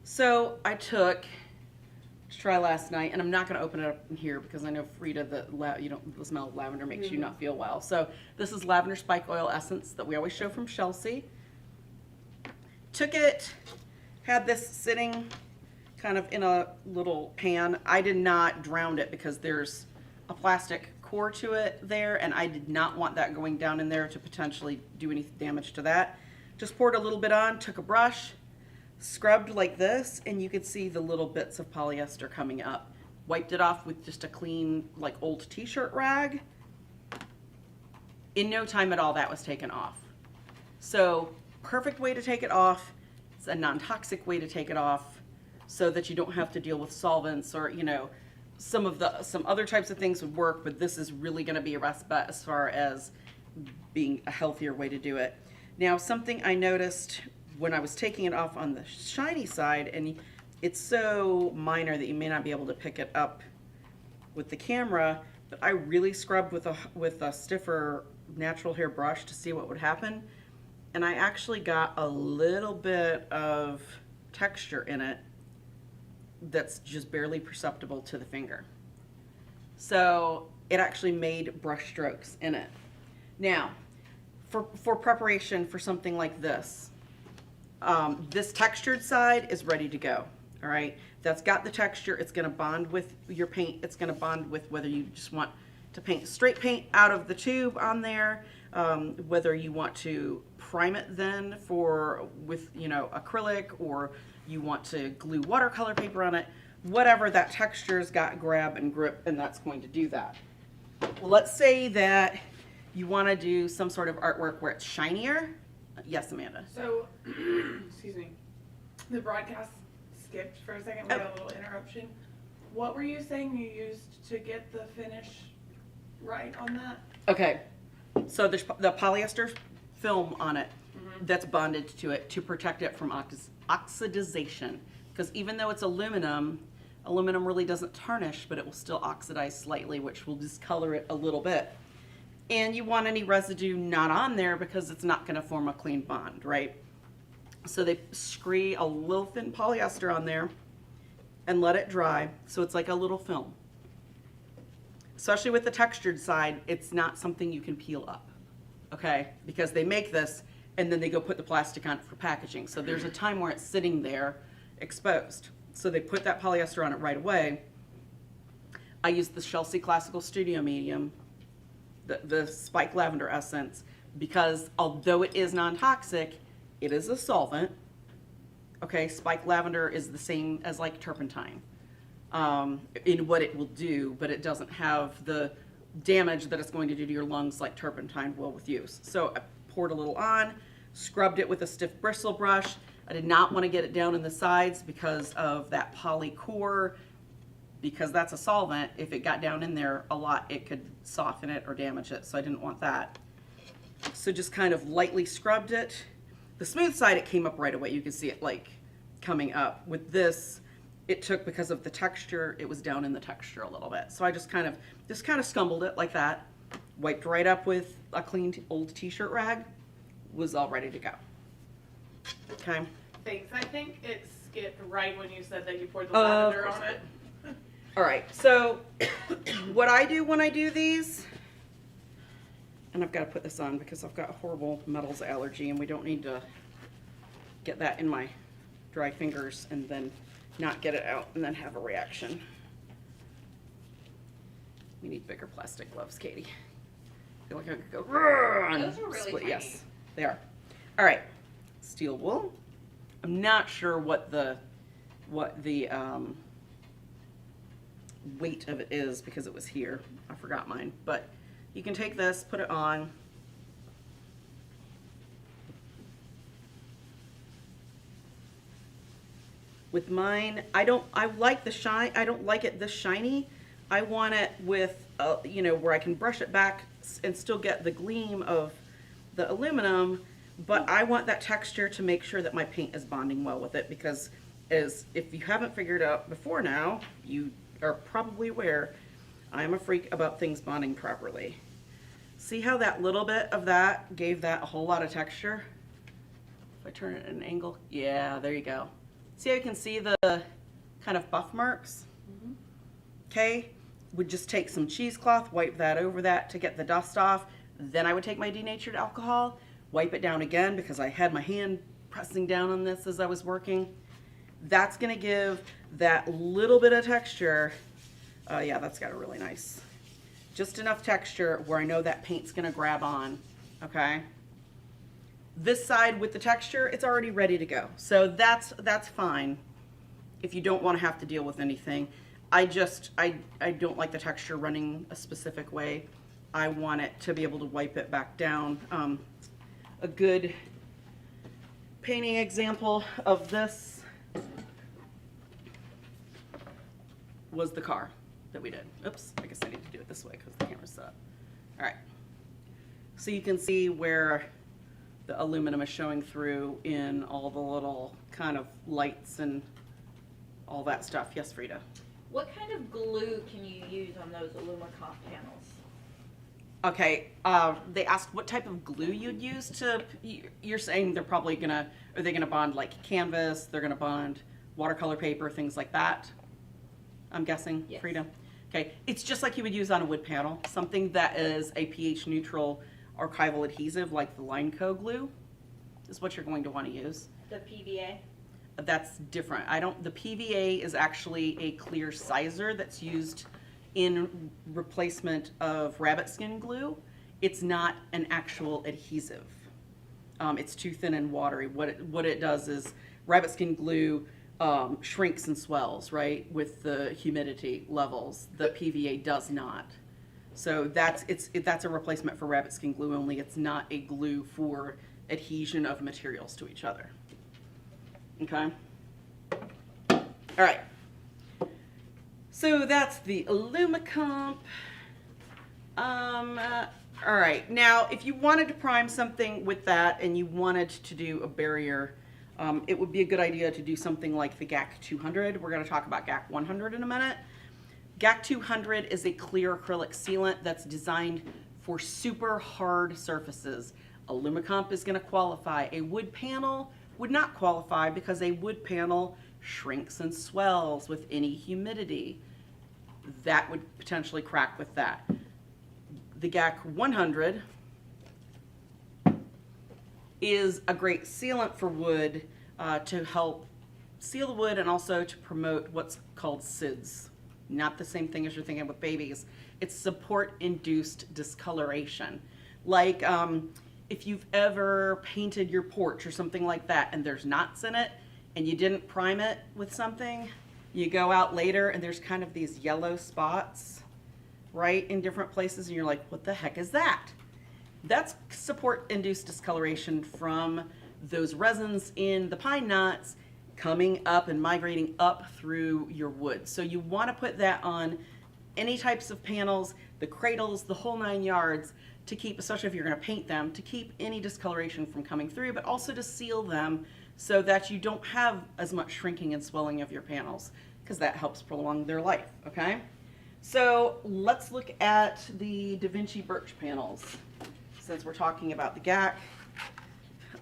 So I took, let's try last night, and I'm not going to open it up in here because I know Frida, the smell of lavender makes you not feel well. So this is Lavender Spike Oil Essence that we always show from Chelsea. Took it, had this sitting kind of in a little pan. I did not drown it because there's a plastic core to it there, and I did not want that going down in there to potentially do any damage to that. Just poured a little bit on, took a brush, scrubbed like this, and you could see the little bits of polyester coming up. Wiped it off with just a clean, like, old t-shirt rag. In no time at all, that was taken off. So, perfect way to take it off. It's a non-toxic way to take it off so that you don't have to deal with solvents or, you know, some other types of things would work, but this is really going to be a best bet as far as being a healthier way to do it. Now, something I noticed when I was taking it off on the shiny side, and it's so minor that you may not be able to pick it up with the camera, but I really scrubbed with a stiffer natural hair brush to see what would happen. And I actually got a little bit of texture in it that's just barely perceptible to the finger. So it actually made brush strokes in it. Now, for preparation for something like this, this textured side is ready to go. All right, that's got the texture. It's going to bond with your paint. It's going to bond with whether you just want to paint straight paint out of the tube on there, whether you want to prime it then with acrylic, or you want to glue watercolor paper on it. Whatever that texture's got grab and grip, and that's going to do that. Well, let's say that you want to do some sort of artwork where it's shinier. Yes, Amanda. So, excuse me, the broadcast skipped for a second. We had a little interruption. What were you saying you used to get the finish right on that? Okay, so there's the polyester film on it that's bonded to it to protect it from oxidization. Because even though it's aluminum really doesn't tarnish, but it will still oxidize slightly, which will discolor it a little bit. And you want any residue not on there because it's not going to form a clean bond, right? So they scree a little thin polyester on there and let it dry, so it's like a little film. Especially with the textured side, it's not something you can peel up, okay? Because they make this and then they go put the plastic on it for packaging. So there's a time where it's sitting there exposed. So they put that polyester on it right away. I used the Chelsea Classical Studio Medium, the Spike Lavender Essence, because although it is non-toxic, it is a solvent. Okay, Spike Lavender is the same as like turpentine in what it will do, but it doesn't have the damage that it's going to do to your lungs like turpentine will with use. So I poured a little on, scrubbed it with a stiff bristle brush. I did not want to get it down in the sides because of that poly core, because that's a solvent. If it got down in there a lot, it could soften it or damage it, so I didn't want that. So just kind of lightly scrubbed it. The smooth side, it came up right away. You can see it like coming up. With this, it took, because of the texture, it was down in the texture a little bit. So I just kind of scumbled it like that, wiped right up with a clean old t-shirt rag, was all ready to go. Okay. Thanks. I think it skipped right when you said that you poured the lavender on it. All right, so what I do when I do these, and I've got to put this on because I've got a horrible metals allergy and we don't need to get that in my dry fingers and then not get it out and then have a reaction. We need bigger plastic gloves, Katie. I feel like I could go and Those are really split. tiny. Yes, they are. All right, steel wool. I'm not sure what the weight of it is because it was here. I forgot mine, but you can take this, put it on. With mine, I like the shine. I don't like it this shiny. I want it with, where I can brush it back and still get the gleam of the aluminum, but I want that texture to make sure that my paint is bonding well with it, because if you haven't figured out before now, you are probably aware, I'm a freak about things bonding properly. See how that little bit of that gave that a whole lot of texture? If I turn it at an angle, yeah, there you go. See how you can see the kind of buff marks? Okay, would just take some cheesecloth, wipe that over that to get the dust off. Then I would take my denatured alcohol, wipe it down again because I had my hand pressing down on this as I was working. That's gonna give that little bit of texture. Yeah, that's got a really nice, just enough texture where I know that paint's gonna grab on, okay? This side with the texture, it's already ready to go. So that's fine if you don't wanna have to deal with anything. I don't like the texture running a specific way. I want it to be able to wipe it back down. A good painting example of this was the car that we did. Oops, I guess I need to do it this way because the camera's set up. All right. So you can see where the aluminum is showing through in all the little kind of lights and all that stuff. Yes, Frida? What kind of glue can you use on those Illumicomp panels? Okay, they asked what type of glue you'd use to, you're saying they're probably gonna, are they gonna bond like canvas, they're gonna bond watercolor paper, things like that? I'm guessing, Yes. Frida? Okay, it's just like you would use on a wood panel, something that is a pH neutral archival adhesive like the Lineco glue is what you're going to want to use. The PVA? That's different. The PVA is actually a clear sizer that's used in replacement of rabbit skin glue. It's not an actual adhesive. It's too thin and watery. What it does is rabbit skin glue shrinks and swells, right, with the humidity levels. The PVA does not. So that's a replacement for rabbit skin glue, only it's not a glue for adhesion of materials to each other. Okay? All right. So that's the Illumicomp. All right. Now, if you wanted to prime something with that and you wanted to do a barrier, it would be a good idea to do something like the GAC 200. We're going to talk about GAC 100 in a minute. GAC 200 is a clear acrylic sealant that's designed for super hard surfaces. Illumicomp is going to qualify. A wood panel would not qualify because a wood panel shrinks and swells with any humidity. That would potentially crack with that. The GAC 100 is a great sealant for wood to help seal the wood and also to promote what's called SIDS. Not the same thing as you're thinking with babies. It's support-induced discoloration. Like if you've ever painted your porch or something like that and there's knots in it and you didn't prime it with something, you go out later and there's kind of these yellow spots, right, in different places, and you're like, what the heck is that? That's support-induced discoloration from those resins in the pine knots coming up and migrating up through your wood. So you want to put that on any types of panels, the cradles, the whole 9 yards, to keep, especially if you're going to paint them, to keep any discoloration from coming through, but also to seal them so that you don't have as much shrinking and swelling of your panels, because that helps prolong their life, okay? So let's look at the Da Vinci Birch panels, since we're talking about the GAC.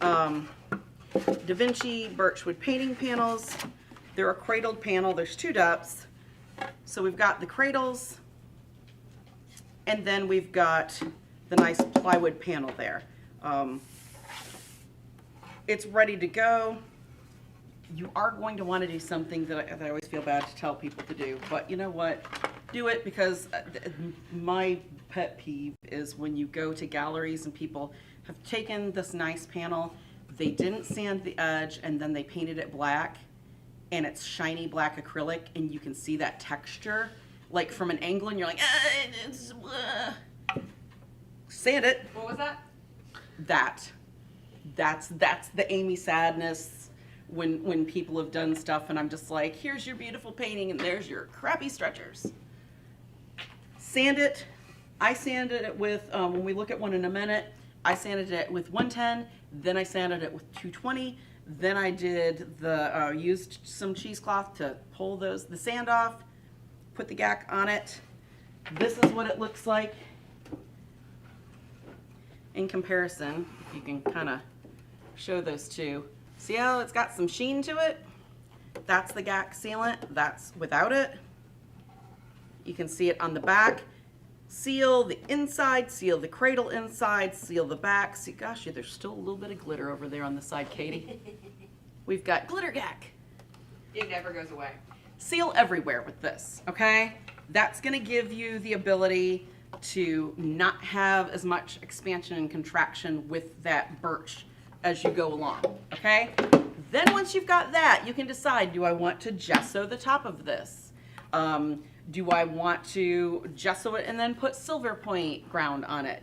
Da Vinci Birch wood painting panels. They're a cradled panel. There's 2 depths. So we've got the cradles, and then we've got the nice plywood panel there. It's ready to go. You are going to want to do something that I always feel bad to tell people to do, but you know what? Do it, because my pet peeve is when you go to galleries and people have taken this nice panel, they didn't sand the edge, and then they painted it black, and it's shiny black acrylic, and you can see that texture, like from an angle, and you're like, sand it. What was that? That's the Amy sadness when people have done stuff, and I'm just like, here's your beautiful painting, and there's your crappy stretchers. Sand it. I sanded it with, when we look at one in a minute, I sanded it with 110, then I sanded it with 220, then I did used some cheesecloth to pull the sand off, put the GAC on it. This is what it looks like in comparison. If you can kind of show those two. See how it's got some sheen to it? That's the GAC sealant. That's without it. You can see it on the back. Seal the inside, seal the cradle inside, seal the back. See, gosh, yeah, there's still a little bit of glitter over there on the side, Katie. We've got glitter GAC. It never goes away. Seal everywhere with this, okay? That's gonna give you the ability to not have as much expansion and contraction with that birch as you go along, okay? Then once you've got that, you can decide, do I want to gesso the top of this? Do I want to gesso it and then put silver point ground on it?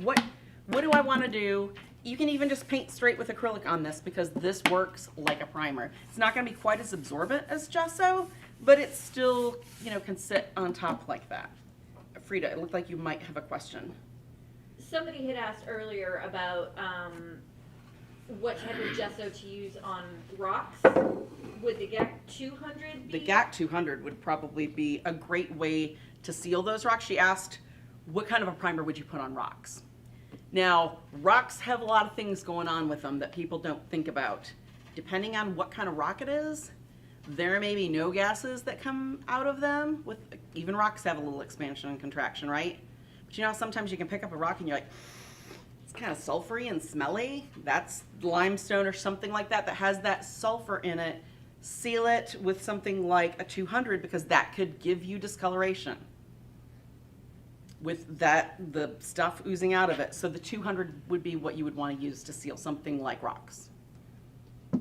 What do I want to do? You can even just paint straight with acrylic on this, because this works like a primer. It's not going to be quite as absorbent as gesso, but it still, can sit on top like that. Frida, it looked like you might have a question. Somebody had asked earlier about what type of gesso to use on rocks. Would the GAC 200 be? The GAC 200 would probably be a great way to seal those rocks. She asked, what kind of a primer would you put on rocks? Now, rocks have a lot of things going on with them that people don't think about. Depending on what kind of rock it is, there may be no gases that come out of them. Even rocks have a little expansion and contraction, right? But you know, sometimes you can pick up a rock and you're like, it's kind of sulfury and smelly. That's limestone or something like that has that sulfur in it. Seal it with something like a 200 because that could give you discoloration with the stuff oozing out of it. So the 200 would be what you would want to use to seal something like rocks.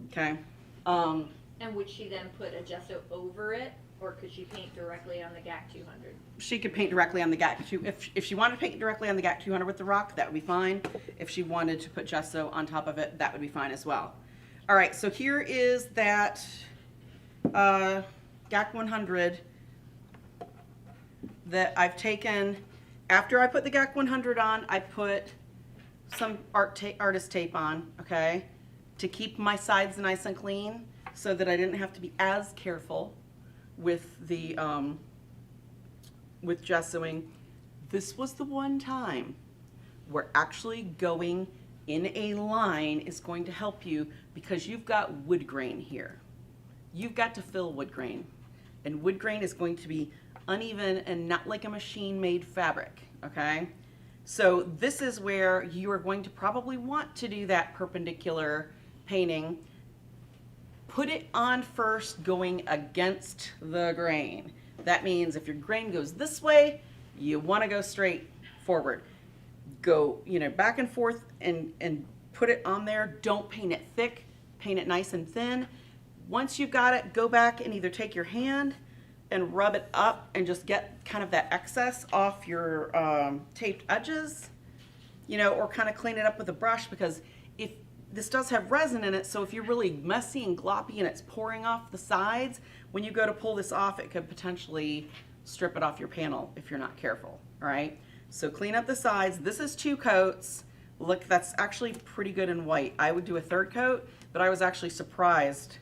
Okay. And would she then put a gesso over it, or could she paint directly on the GAC 200? She could paint directly on the GAC 200. If she wanted to paint directly on the GAC 200 with the rock, that would be fine. If she wanted to put gesso on top of it, that would be fine as well. All right, so here is that GAC 100 that I've taken. After I put the GAC 100 on, I put some artist tape on, okay, to keep my sides nice and clean so that I didn't have to be as careful with the with gessoing. This was the one time where actually going in a line is going to help you because you've got wood grain here. You've got to fill wood grain, and wood grain is going to be uneven and not like a machine-made fabric, okay? So this is where you are going to probably want to do that perpendicular painting. Put it on first going against the grain. That means if your grain goes this way, you want to go straight forward. Go, you know, back and forth and put it on there. Don't paint it thick, paint it nice and thin. Once you've got it, go back and either take your hand and rub it up and just get kind of that excess off your taped edges, you know, or kind of clean it up with a brush, because if this does have resin in it, so if you're really messy and gloppy and it's pouring off the sides, when you go to pull this off, it could potentially strip it off your panel if you're not careful, all right? So clean up the sides. This is 2 coats. Look, that's actually pretty good in white. I would do a 3rd coat, but I was actually surprised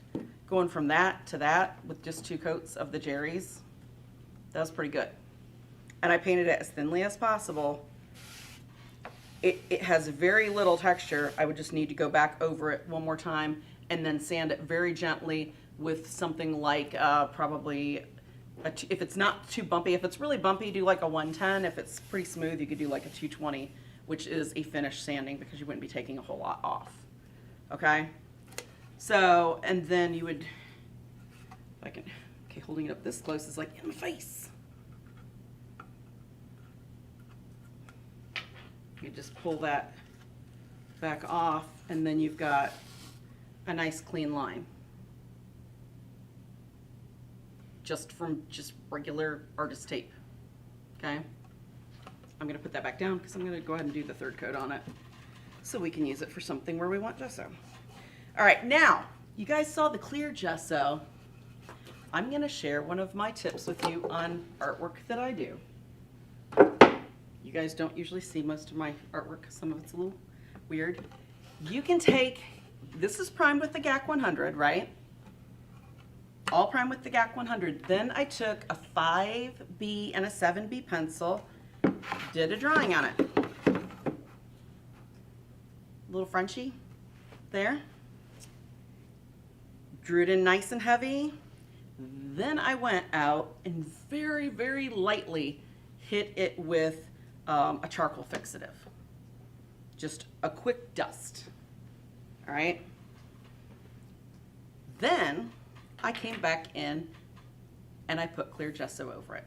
going from that to that with just 2 coats of the Jerry's. That was pretty good. And I painted it as thinly as possible. It has very little texture. I would just need to go back over it one more time and then sand it very gently with something like probably, if it's not too bumpy. If it's really bumpy, do like a 110. If it's pretty smooth, you could do like a 220, which is a finish sanding because you wouldn't be taking a whole lot off. Okay? So, and then you would, if I can, okay, holding it up this close is like in the face. You just pull that back off, and then you've got a nice clean line. Just from just regular artist tape, okay? I'm gonna put that back down because I'm gonna go ahead and do the 3rd coat on it so we can use it for something where we want gesso. All right, now, you guys saw the clear gesso. I'm gonna share one of my tips with you on artwork that I do. You guys don't usually see most of my artwork because some of it's a little weird. You can take, this is primed with the GAC 100, right? All primed with the GAC 100. Then I took a 5B and a 7B pencil, did a drawing on it. Little Frenchie there. Drew it in nice and heavy. Then I went out and very, very lightly hit it with a charcoal fixative. Just a quick dust. All right. Then I came back in and I put clear gesso over it.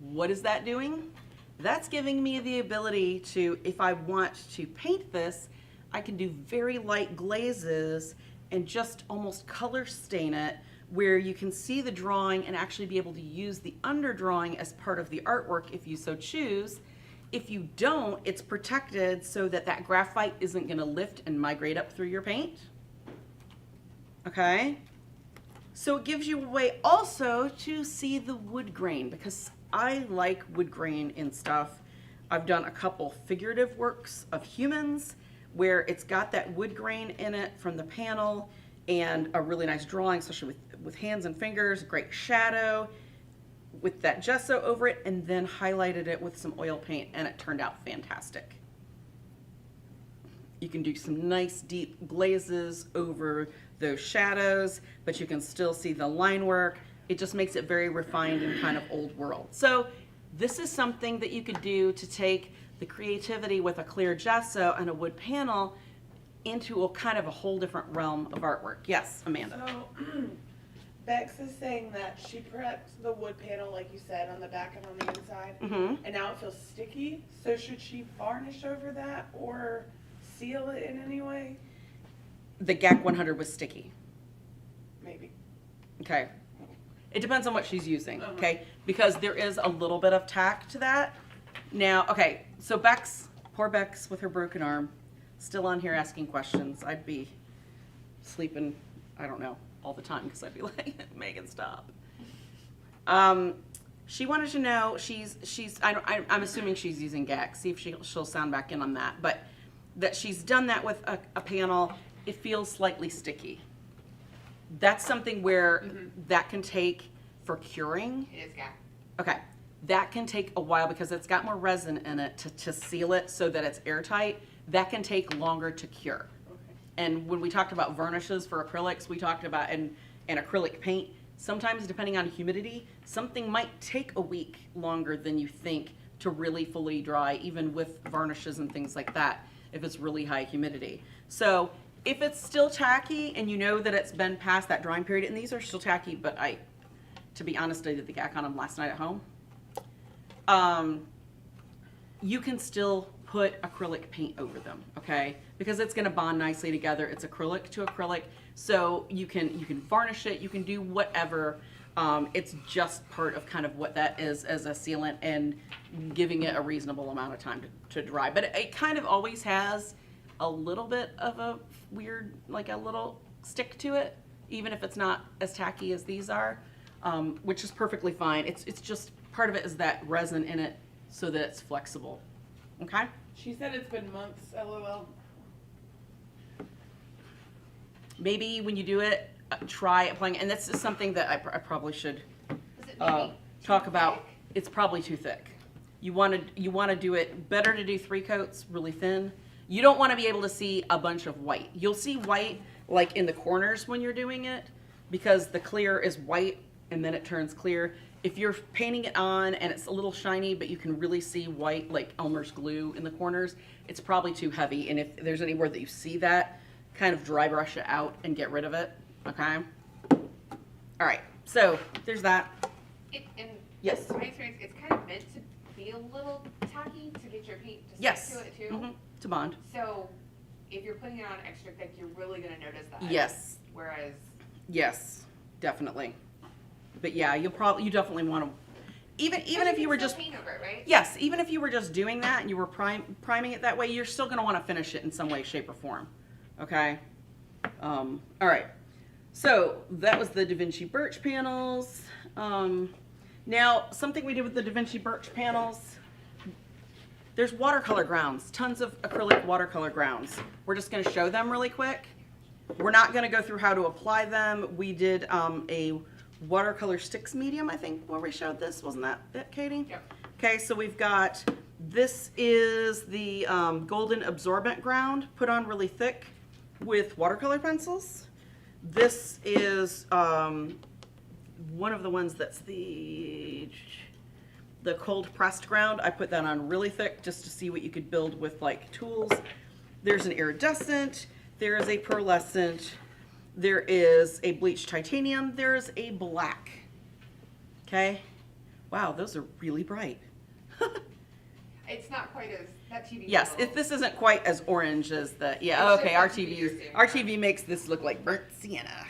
What is that doing? That's giving me the ability to, if I want to paint this, I can do very light glazes and just almost color stain it, where you can see the drawing and actually be able to use the underdrawing as part of the artwork if you so choose. If you don't, it's protected so that that graphite isn't gonna lift and migrate up through your paint. Okay? So it gives you a way also to see the wood grain, because I like wood grain in stuff. I've done a couple figurative works of humans where it's got that wood grain in it from the panel and a really nice drawing, especially with hands and fingers, great shadow, with that gesso over it, and then highlighted it with some oil paint, and it turned out fantastic. You can do some nice deep glazes over those shadows, but you can still see the line work. It just makes it very refined and kind of old world. So this is something that you could do to take the creativity with a clear gesso and a wood panel into a kind of a whole different realm of artwork. Yes, Amanda. So, Bex is saying that she prepped the wood panel, like you said, on the back and on the inside, and now it feels sticky. So should she varnish over that or seal it in any way? The GAC 100 was sticky. Maybe. Okay. It depends on what she's using, okay? Because there is a little bit of tack to that. Now, okay, so Bex, poor Bex with her broken arm, still on here asking questions. I'd be sleeping, I don't know, all the time because I'd be like, Megan, stop. She wanted to know, I'm assuming she's using GAC. See if she'll sound back in on that. But that she's done that with a panel, it feels slightly sticky. That's something where that can take for curing. It is GAC. Okay, that can take a while because it's got more resin in it to seal it so that it's airtight. That can take longer to cure. Okay. And when we talked about varnishes for acrylics, we talked about and acrylic paint, sometimes depending on humidity, something might take a week longer than you think to really fully dry, even with varnishes and things like that, if it's really high humidity. So if it's still tacky and you know that it's been past that drying period, and these are still tacky, but to be honest, I did the GAC on them last night at home. You can still put acrylic paint over them, okay? Because it's gonna bond nicely together. It's acrylic to acrylic, so you can varnish it, you can do whatever. It's just part of kind of what that is as a sealant and giving it a reasonable amount of time to dry. But it kind of always has a little bit of a weird, like a little stick to it, even if it's not as tacky as these are, which is perfectly fine. It's just part of it is that resin in it so that it's flexible. Okay? She said it's been months, LOL. Maybe when you do it, try applying, and this is something that I probably should Is it maybe talk too about. thick? It's probably too thick. You want to do it better to do 3 coats really thin. You don't want to be able to see a bunch of white. You'll see white like in the corners when you're doing it because the clear is white and then it turns clear. If you're painting it on and it's a little shiny but you can really see white like Elmer's glue in the corners, it's probably too heavy. And if there's anywhere that you see that, kind of dry brush it out and get rid of it. Okay? All right. So there's that. Yes. In my experience, it's kind of meant to be a little tacky to get your paint to stick Yes. to it too. To bond. So if you're putting it on extra thick, you're really going to notice that. Yes. Whereas Yes, definitely. But yeah, you definitely want to, even if you were just, paint over it, right? yes, even if you were just doing that and you were priming it that way, you're still going to want to finish it in some way, shape, or form. Okay? All right. So that was the Da Vinci Birch panels. Now, something we did with the Da Vinci Birch panels, there's watercolor grounds, tons of acrylic watercolor grounds. We're just going to show them really quick. We're not going to go through how to apply them. We did a watercolor sticks medium, I think, where we showed this. Wasn't that it, Katie? Yep. Okay, so we've got, this is the golden absorbent ground put on really thick with watercolor pencils. This is one of the ones that's the cold pressed ground. I put that on really thick just to see what you could build with like tools. There's an iridescent, there is a pearlescent, there is a bleached titanium, there's a black. Okay? Wow, those are really bright. It's not quite as, that TV. Yes, this isn't quite as orange as the, yeah, It's okay, just like RTV makes this look like burnt sienna.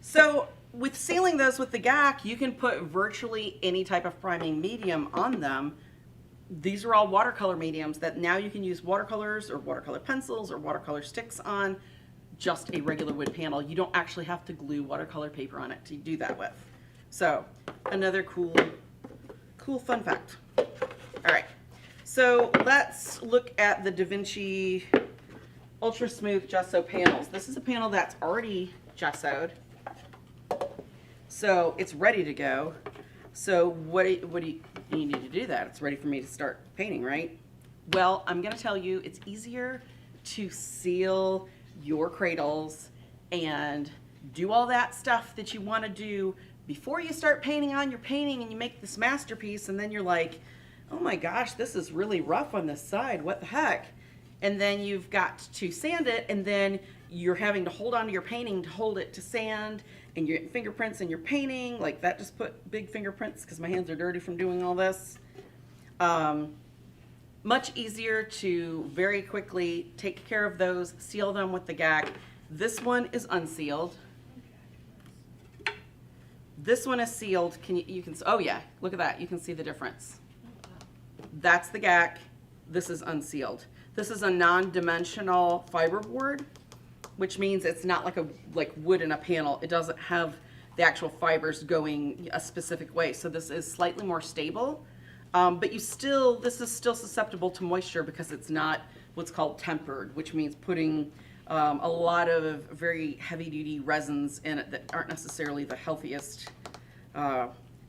So with sealing those with the GAC, you can put virtually any type of priming medium on them. These are all watercolor mediums that now you can use watercolors or watercolor pencils or watercolor sticks on just a regular wood panel. You don't actually have to glue watercolor paper on it to do that with. So another cool fun fact. All right. So let's look at the Da Vinci Ultra Smooth Gesso panels. This is a panel that's already gessoed. So it's ready to go. So what do you need to do that? It's ready for me to start painting, right? Well, I'm gonna tell you, it's easier to seal your cradles and do all that stuff that you wanna do before you start painting on your painting and you make this masterpiece, and then you're like, oh my gosh, this is really rough on this side, what the heck? And then you've got to sand it, and then you're having to hold on to your painting to hold it to sand, and your fingerprints in your painting, like that just put big fingerprints because my hands are dirty from doing all this. Much easier to very quickly take care of those, seal them with the Gac. This one is unsealed. This one is sealed. Oh yeah, look at that. You can see the difference. That's the Gac. This is unsealed. This is a non-dimensional fiberboard, which means it's not like wood in a panel. It doesn't have the actual fibers going a specific way. So this is slightly more stable, but this is still susceptible to moisture because it's not what's called tempered, which means putting a lot of very heavy-duty resins in it that aren't necessarily the healthiest.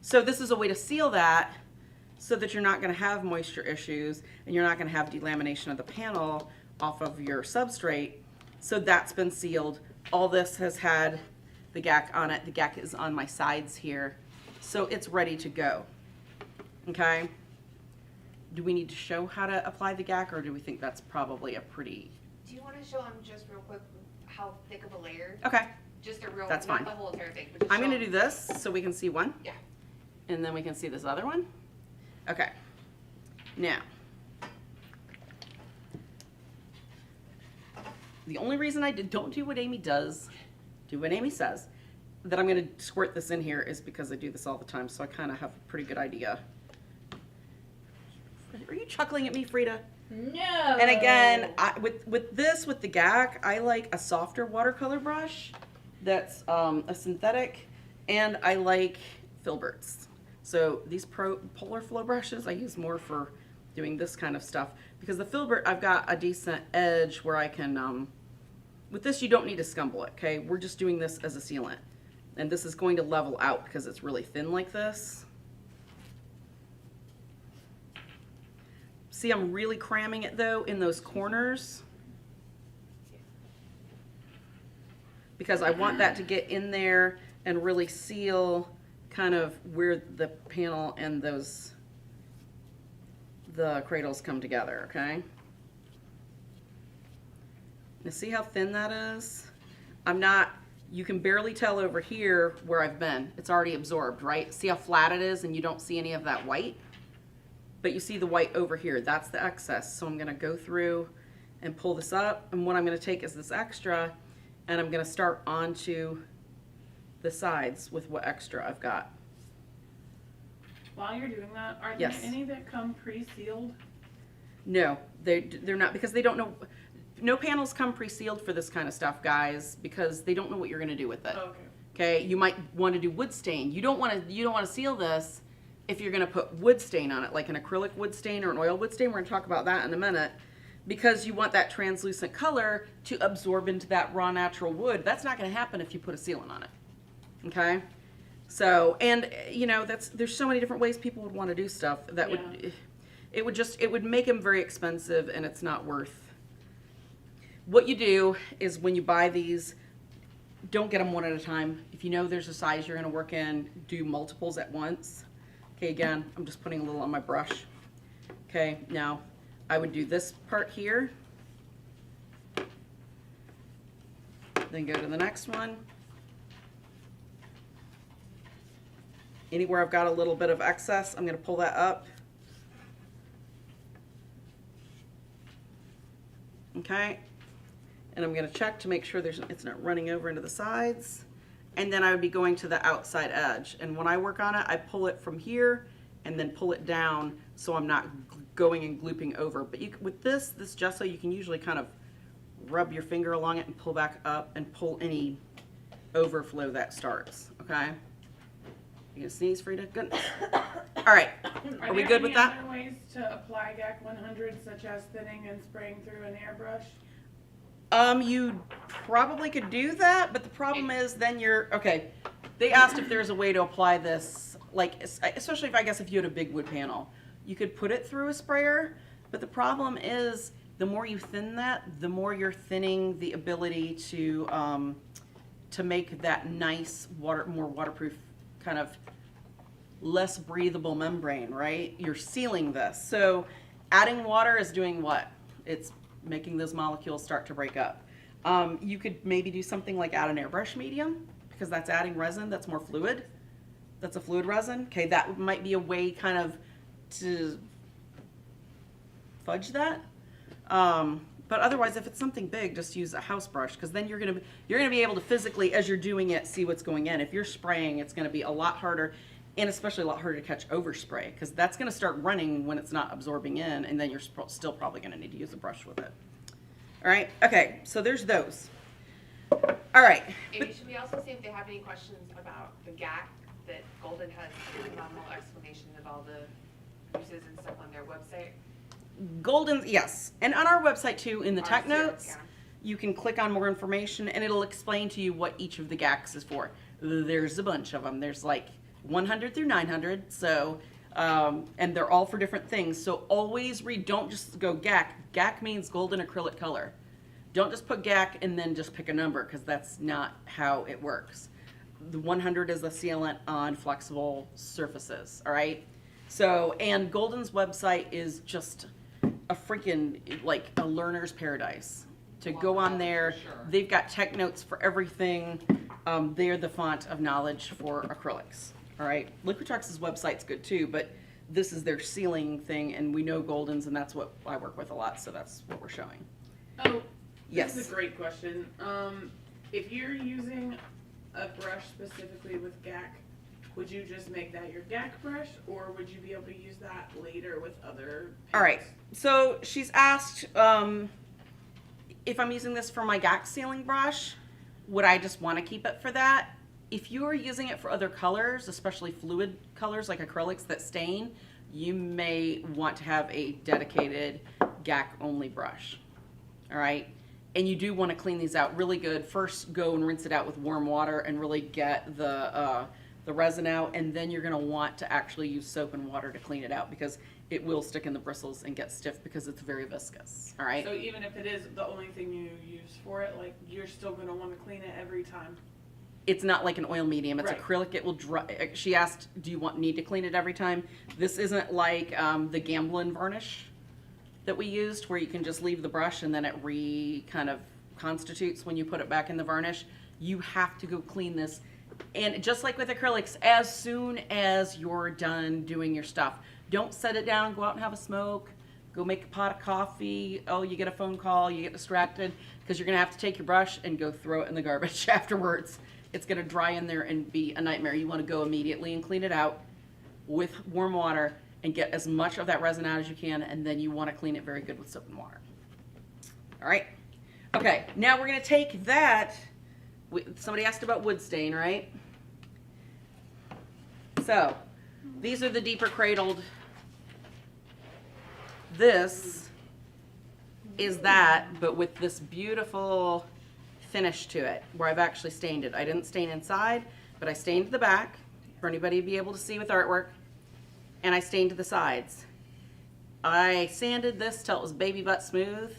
So this is a way to seal that so that you're not going to have moisture issues and you're not going to have delamination of the panel off of your substrate. So that's been sealed. All this has had the Gac on it. The Gac is on my sides here. So it's ready to go. Okay? Do we need to show how to apply the Gac, or do we think that's probably a pretty... Do you want to show them just real quick how thick of a layer? Okay. Just a real, That's not fine. the whole entire thing. But just I'm show going to them. do this so we can see one. Yeah. And then we can see this other one. Okay. Now, the only reason I don't do what Amy does, do what Amy says, that I'm going to squirt this in here is because I do this all the time, so I kind of have a pretty good idea. Are you chuckling at me, Frida? No. And again, with the Gac, I like a softer watercolor brush that's a synthetic, and I like filberts. So these polar flow brushes I use more for doing this kind of stuff, because the filbert, I've got a decent edge where I can, with this you don't need to scumble it, okay? We're just doing this as a sealant. And this is going to level out because it's really thin like this. See, I'm really cramming it though in those corners, because I want that to get in there and really seal kind of where the panel and the cradles come together, okay? Now see how thin that is? You can barely tell over here where I've been. It's already absorbed, right? See how flat it is and you don't see any of that white? But you see the white over here, that's the excess. So I'm gonna go through and pull this up, and what I'm gonna take is this extra, and I'm gonna start onto the sides with what extra I've got. While you're doing that, are there Yes. any that come pre-sealed? No, they're not, because they don't know. No panels come pre-sealed for this kind of stuff, guys, because they don't know what you're gonna do with it. Okay. Okay, you might want to do wood stain. You don't want to seal this if you're gonna put wood stain on it, like an acrylic wood stain or an oil wood stain. We're gonna talk about that in a minute, because you want that translucent color to absorb into that raw natural wood. That's not gonna happen if you put a sealant on it. Okay, so, and you know, there's so many different ways people would want to do stuff that it would make them very expensive, and it's not worth. What you do is when you buy these, don't get them one at a time. If you know there's a size you're going to work in, do multiples at once. Okay, again, I'm just putting a little on my brush. Okay, now I would do this part here, then go to the next one. Anywhere I've got a little bit of excess, I'm going to pull that up. Okay, and I'm going to check to make sure it's not running over into the sides. And then I would be going to the outside edge. And when I work on it, I pull it from here and then pull it down so I'm not going and glooping over. But with this gesso, you can usually kind of rub your finger along it and pull back up and pull any overflow that starts, okay? You gonna sneeze, Frida? Goodness. All right. Are we good with that? Are there any other ways to apply GAC 100, such as thinning and spraying through an airbrush? You probably could do that, but the problem is then okay. They asked if there's a way to apply this, like, especially if you had a big wood panel. You could put it through a sprayer, but the problem is the more you thin that, the more you're thinning the ability to make that nice more waterproof kind of less breathable membrane, right? You're sealing this. So adding water is doing what? It's making those molecules start to break up. You could maybe do something like add an airbrush medium, because that's adding resin that's more fluid. That's a fluid resin. Okay, that might be a way kind of to fudge that. But otherwise, if it's something big, just use a house brush, because then you're gonna be able to physically, as you're doing it, see what's going in. If you're spraying, it's gonna be a lot harder, and especially a lot harder to catch overspray, because that's gonna start running when it's not absorbing in, and then you're still probably gonna need to use a brush with it. All right. Okay. So there's those. All right. Amy, should we also see if they have any questions about the GAC that Golden has a phenomenal explanation of all the uses and stuff on their website? Golden, yes. And on our website too, in the tech Ours too, notes, yeah. you can click on more information and it'll explain to you what each of the GACs is for. There's a bunch of them. There's like 100 through 900. So, and they're all for different things. So always read, don't just go GAC. GAC means golden acrylic color. Don't just put GAC and then just pick a number, because that's not how it works. The 100 is a sealant on flexible surfaces, all right? So, and Golden's website is just a freaking, like, a learner's paradise. To go on there, they've got tech notes for everything. They're the font of knowledge for acrylics, all right? Liquitex' website's good too, but this is their sealing thing, and we know Golden's, and that's what I work with a lot, so that's what we're showing. Oh, Yes. this is a great question. If you're using a brush specifically with GAC, would you just make that your GAC brush, or would you be able to use that later with other paints? All right, so she's asked if I'm using this for my GAC sealing brush, would I just want to keep it for that? If you are using it for other colors, especially fluid colors like acrylics that stain, you may want to have a dedicated GAC only brush, all right? And you do want to clean these out really good. First, go and rinse it out with warm water and really get the resin out, and then you're going to want to actually use soap and water to clean it out, because it will stick in the bristles and get stiff because it's very viscous, all right? So even if it is the only thing you use for it, like, you're still going to want to clean it every time? It's not like an oil medium. It's Right. acrylic. It will dry. She asked, do you need to clean it every time? This isn't like the Gamblin varnish that we used, where you can just leave the brush and then it kind of constitutes when you put it back in the varnish. You have to go clean this. And just like with acrylics, as soon as you're done doing your stuff, don't set it down, go out and have a smoke, go make a pot of coffee. Oh, you get a phone call, you get distracted, because you're going to have to take your brush and go throw it in the garbage afterwards. It's going to dry in there and be a nightmare. You want to go immediately and clean it out with warm water and get as much of that resin out as you can, and then you want to clean it very good with soap and water. All right. Okay, now we're going to take that. Somebody asked about wood stain, right? So, these are the deeper cradled. This is that, but with this beautiful finish to it, where I've actually stained it. I didn't stain inside, but I stained the back for anybody to be able to see with artwork, and I stained the sides. I sanded this till it was baby butt smooth.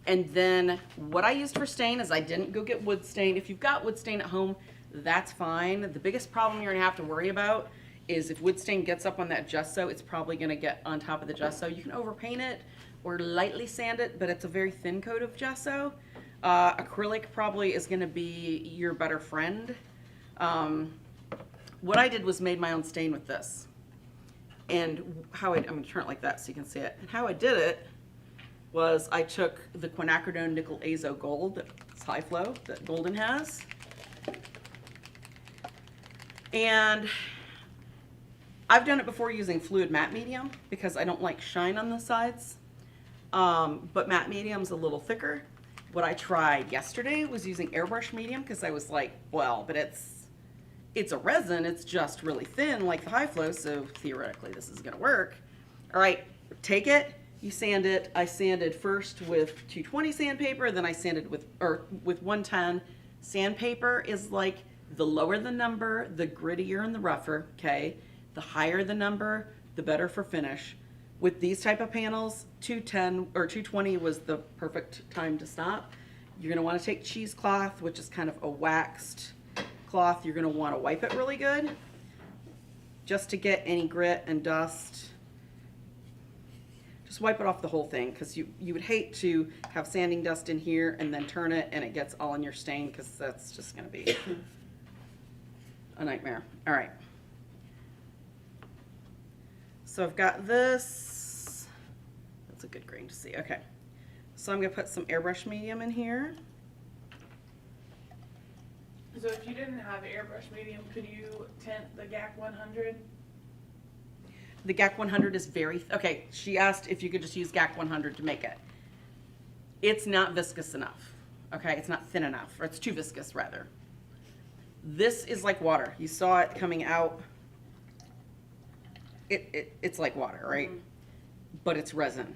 And then what I used for stain is I didn't go get wood stain. If you've got wood stain at home, that's fine. The biggest problem you're gonna have to worry about is if wood stain gets up on that gesso, it's probably gonna get on top of the gesso. You can overpaint it or lightly sand it, but it's a very thin coat of gesso. Acrylic probably is gonna be your better friend. What I did was made my own stain with this. And I'm gonna turn it like that so you can see it. And how I did it was I took the quinacridone nickel azo gold, it's high flow, that Golden has. And I've done it before using fluid matte medium because I don't like shine on the sides. But matte medium's a little thicker. What I tried yesterday was using Airbrush Medium because I was like, well, but it's a resin, it's just really thin like the high flow, so theoretically this is gonna work. All right, take it, you sand it. I sanded first with 220 sandpaper, then I sanded with 110. Sandpaper is like the lower the number, the grittier and the rougher, okay? The higher the number, the better for finish. With these type of panels, 210 or 220 was the perfect time to stop. You're gonna wanna take cheesecloth, which is kind of a waxed cloth. You're gonna wanna wipe it really good just to get any grit and dust. Just wipe it off the whole thing, because you would hate to have sanding dust in here and then turn it and it gets all in your stain, because that's just gonna be a nightmare. All right. So I've got this. That's a good grain to see. Okay. So I'm gonna put some Airbrush Medium in here. So if you didn't have Airbrush Medium, could you tint the GAC 100? The GAC 100 is very, okay, she asked if you could just use GAC 100 to make it. It's not viscous enough, okay? It's not thin enough, or it's too viscous, rather. This is like water. You saw it coming out. It's like water, right? But it's resin.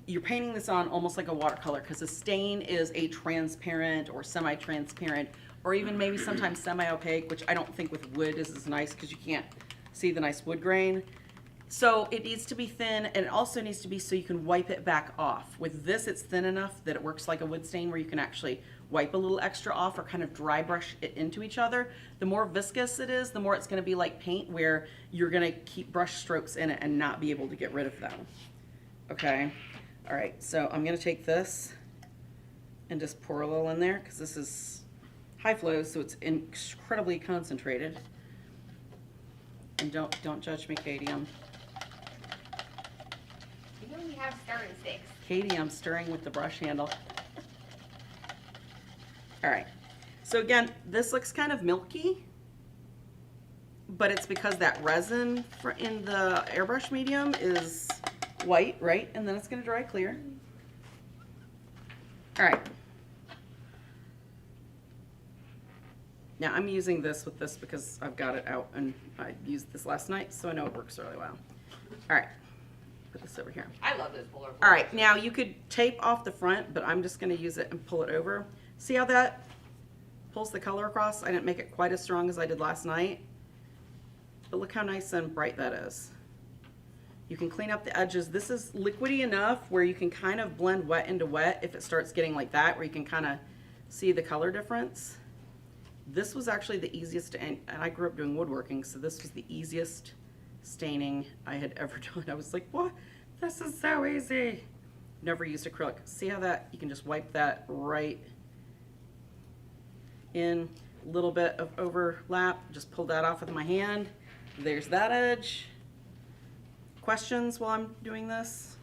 You're painting this on almost like a watercolor, because the stain is a transparent or semi-transparent, or even maybe sometimes semi-opaque, which I don't think with wood is as nice, because you can't see the nice wood grain. So it needs to be thin, and it also needs to be so you can wipe it back off. With this, it's thin enough that it works like a wood stain, where you can actually wipe a little extra off or kind of dry brush it into each other. The more viscous it is, the more it's going to be like paint, where you're going to keep brush strokes in it and not be able to get rid of them. Okay? All right, so I'm going to take this and just pour a little in there, because this is high flow, so it's incredibly concentrated. And don't judge me, Katie. You only have stirring sticks. Katie, I'm stirring with the brush handle. All right. So again, this looks kind of milky, but it's because that resin in the Airbrush Medium is white, right? And then it's going to dry clear. All right. Now I'm using this with this because I've got it out and I used this last night, so I know it works really well. All right, put this over here. I love those polar. All right, now you could tape off the front, but I'm just gonna use it and pull it over. See how that pulls the color across? I didn't make it quite as strong as I did last night, but look how nice and bright that is. You can clean up the edges. This is liquidy enough where you can kind of blend wet into wet if it starts getting like that, where you can kind of see the color difference. This was actually the easiest, and I grew up doing woodworking, so this was the easiest staining I had ever done. I was like, what? This is so easy. Never used acrylic. See how that, you can just wipe that right in. A little bit of overlap, just pull that off with my hand. There's that edge. Questions while I'm doing this?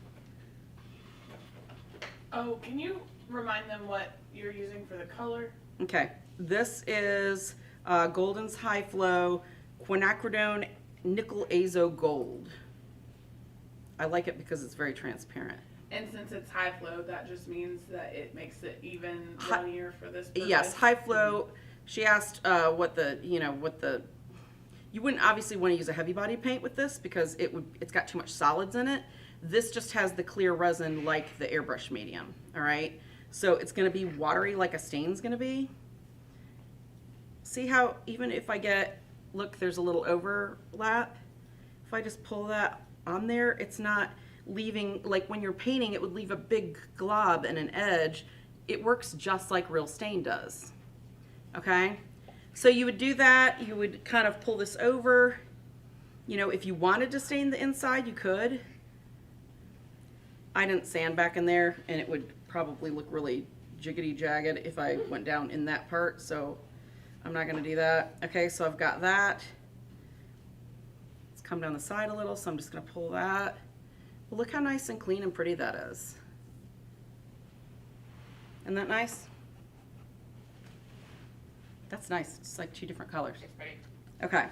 Oh, can you remind them what you're using for the color? Okay. This is Golden's High Flow Quinacridone Nickel Azo Gold. I like it because it's very transparent. And since it's high flow, that just means that it makes it even runnier for this purpose? Yes, high flow. She asked you wouldn't obviously want to use a heavy body paint with this because it's got too much solids in it. This just has the clear resin like the Airbrush Medium, all right? So it's going to be watery like a stain's going to be. See how even if I look, there's a little overlap. If I just pull that on there, it's not leaving, like when you're painting, it would leave a big glob and an edge. It works just like real stain does, okay? So you would do that, you would kind of pull this over. You know, if you wanted to stain the inside, you could. I didn't sand back in there, and it would probably look really jiggity jagged if I went down in that part, so I'm not gonna do that. Okay, so I've got that. Let's come down the side a little, so I'm just gonna pull that. Well, look how nice and clean and pretty that is. Isn't that nice? That's nice. It's like two different colors. It's pretty. Okay,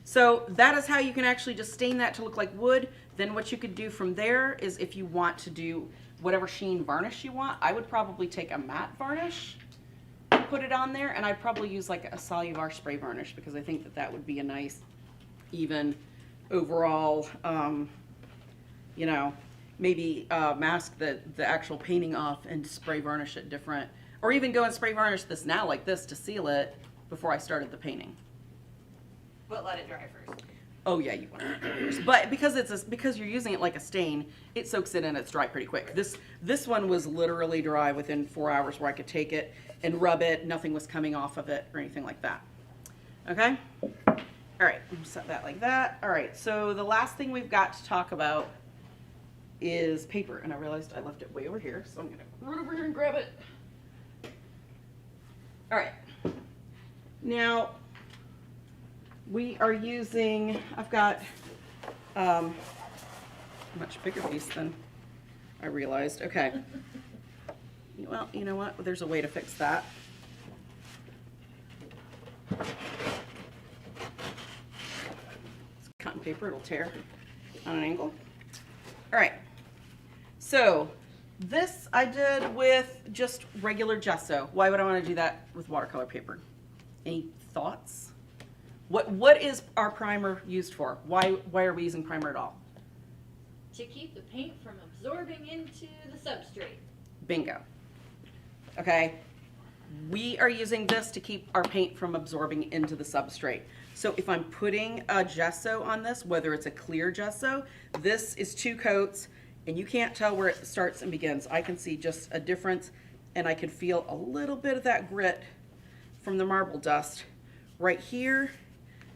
so that is how you can actually just stain that to look like wood. Then what you could do from there is if you want to do whatever sheen varnish you want, I would probably take a matte varnish and put it on there, and I'd probably use like a Soluvar spray varnish because I think that that would be a nice, even overall, you know, maybe mask the actual painting off and spray varnish it different, or even go and spray varnish this now like this to seal it before I started the painting. But let it dry first. Oh yeah, you want it. But because you're using it like a stain, it soaks it in. It's dry pretty quick. This one was literally dry within 4 hours, where I could take it and rub it. Nothing was coming off of it or anything like that. Okay. All right. Set that like that. All right. So the last thing we've got to talk about is paper, and I realized I left it way over here, so I'm gonna run over here and grab it. All right. Now, we are using, I've got a much bigger piece than I realized. Okay. Well, you know what? There's a way to fix that. It's cotton paper, it'll tear on an angle. All right. So this I did with just regular gesso. Why would I want to do that with watercolor paper? Any thoughts? What is our primer used for? Why are we using primer at all? To keep the paint from absorbing into the substrate. Bingo. Okay. We are using this to keep our paint from absorbing into the substrate. So if I'm putting a gesso on this, whether it's a clear gesso, this is 2 coats, and you can't tell where it starts and begins. I can see just a difference, and I can feel a little bit of that grit from the marble dust. Right here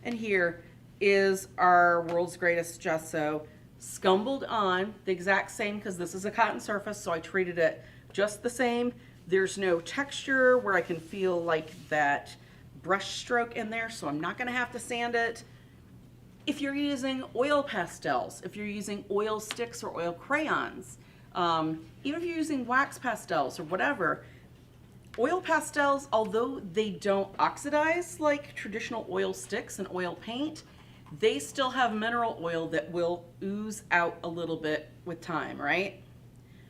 and here is our world's greatest gesso, scumbled on the exact same, because this is a cotton surface, so I treated it just the same. There's no texture where I can feel like that brush stroke in there, so I'm not going to have to sand it. If you're using oil pastels, if you're using oil sticks or oil crayons, even if you're using wax pastels or whatever, oil pastels, although they don't oxidize like traditional oil sticks and oil paint, they still have mineral oil that will ooze out a little bit with time, right?